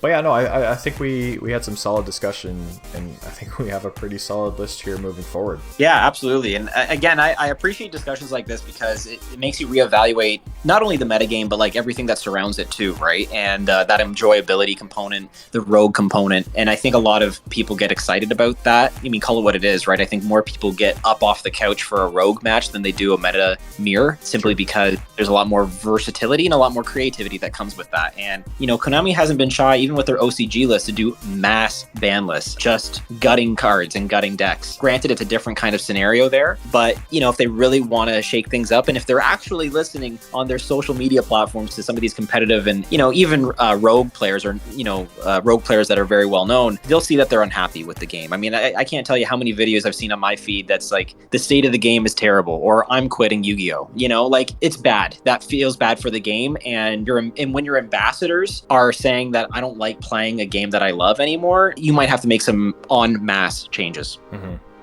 But yeah, no, I think we had some solid discussion, and I think we have a pretty solid list here moving forward. Yeah, absolutely. And again, I appreciate discussions like this because it makes you reevaluate not only the metagame, but like everything that surrounds it too, right? And that enjoyability component, the rogue component. And I think a lot of people get excited about that. I mean, call it what it is, right? I think more people get up off the couch for a rogue match than they do a meta mirror, simply because there's a lot more versatility and a lot more creativity that comes with that. And, you know, Konami hasn't been shy, even with their OCG list, to do mass ban lists, just gutting cards and gutting decks. Granted, it's a different kind of scenario there, but you know, if they really want to shake things up, and if they're actually listening on their social media platforms to some of these competitive and, you know, even rogue players, or, you know, rogue players that are very well known, they'll see that they're unhappy with the game. I mean, I can't tell you how many videos I've seen on my feed that's like, the state of the game is terrible, or I'm quitting Yu-Gi-Oh. You know, like, it's bad. That feels bad for the game. And when your ambassadors are saying that I don't like playing a game that I love anymore, you might have to make some en masse changes.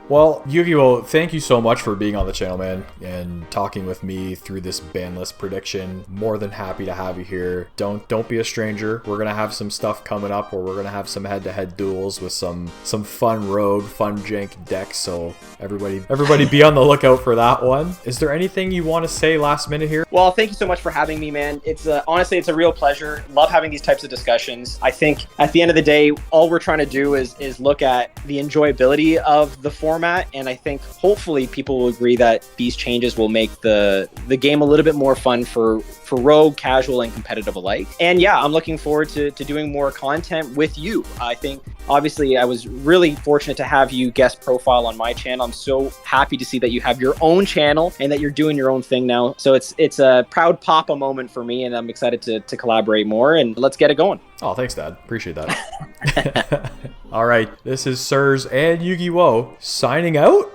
Well, Yu-Gi-Oh, thank you so much for being on the channel, man, and talking with me through this ban list prediction. More than happy to have you here. Don't be a stranger. We're gonna have some stuff coming up where we're gonna have some head-to-head duels with some fun rogue, fun jank decks. So everybody be on the lookout for that one. Is there anything you want to say last minute here? Well, thank you so much for having me, man. It's honestly, it's a real pleasure. Love having these types of discussions. I think at the end of the day, all we're trying to do is look at the enjoyability of the format format, and I think hopefully people will agree that these changes will make the game a little bit more fun for rogue, casual, and competitive alike. And yeah, I'm looking forward to doing more content with you. I think obviously I was really fortunate to have you guest profile on my channel. I'm so happy to see that you have your own channel and that you're doing your own thing now. So it's a proud papa moment for me, and I'm excited to collaborate more, and let's get it going. Oh, thanks, Dad. Appreciate that. All right, this is Sirs and Yu-Gi-Oh! Signing out?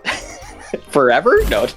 Forever? No.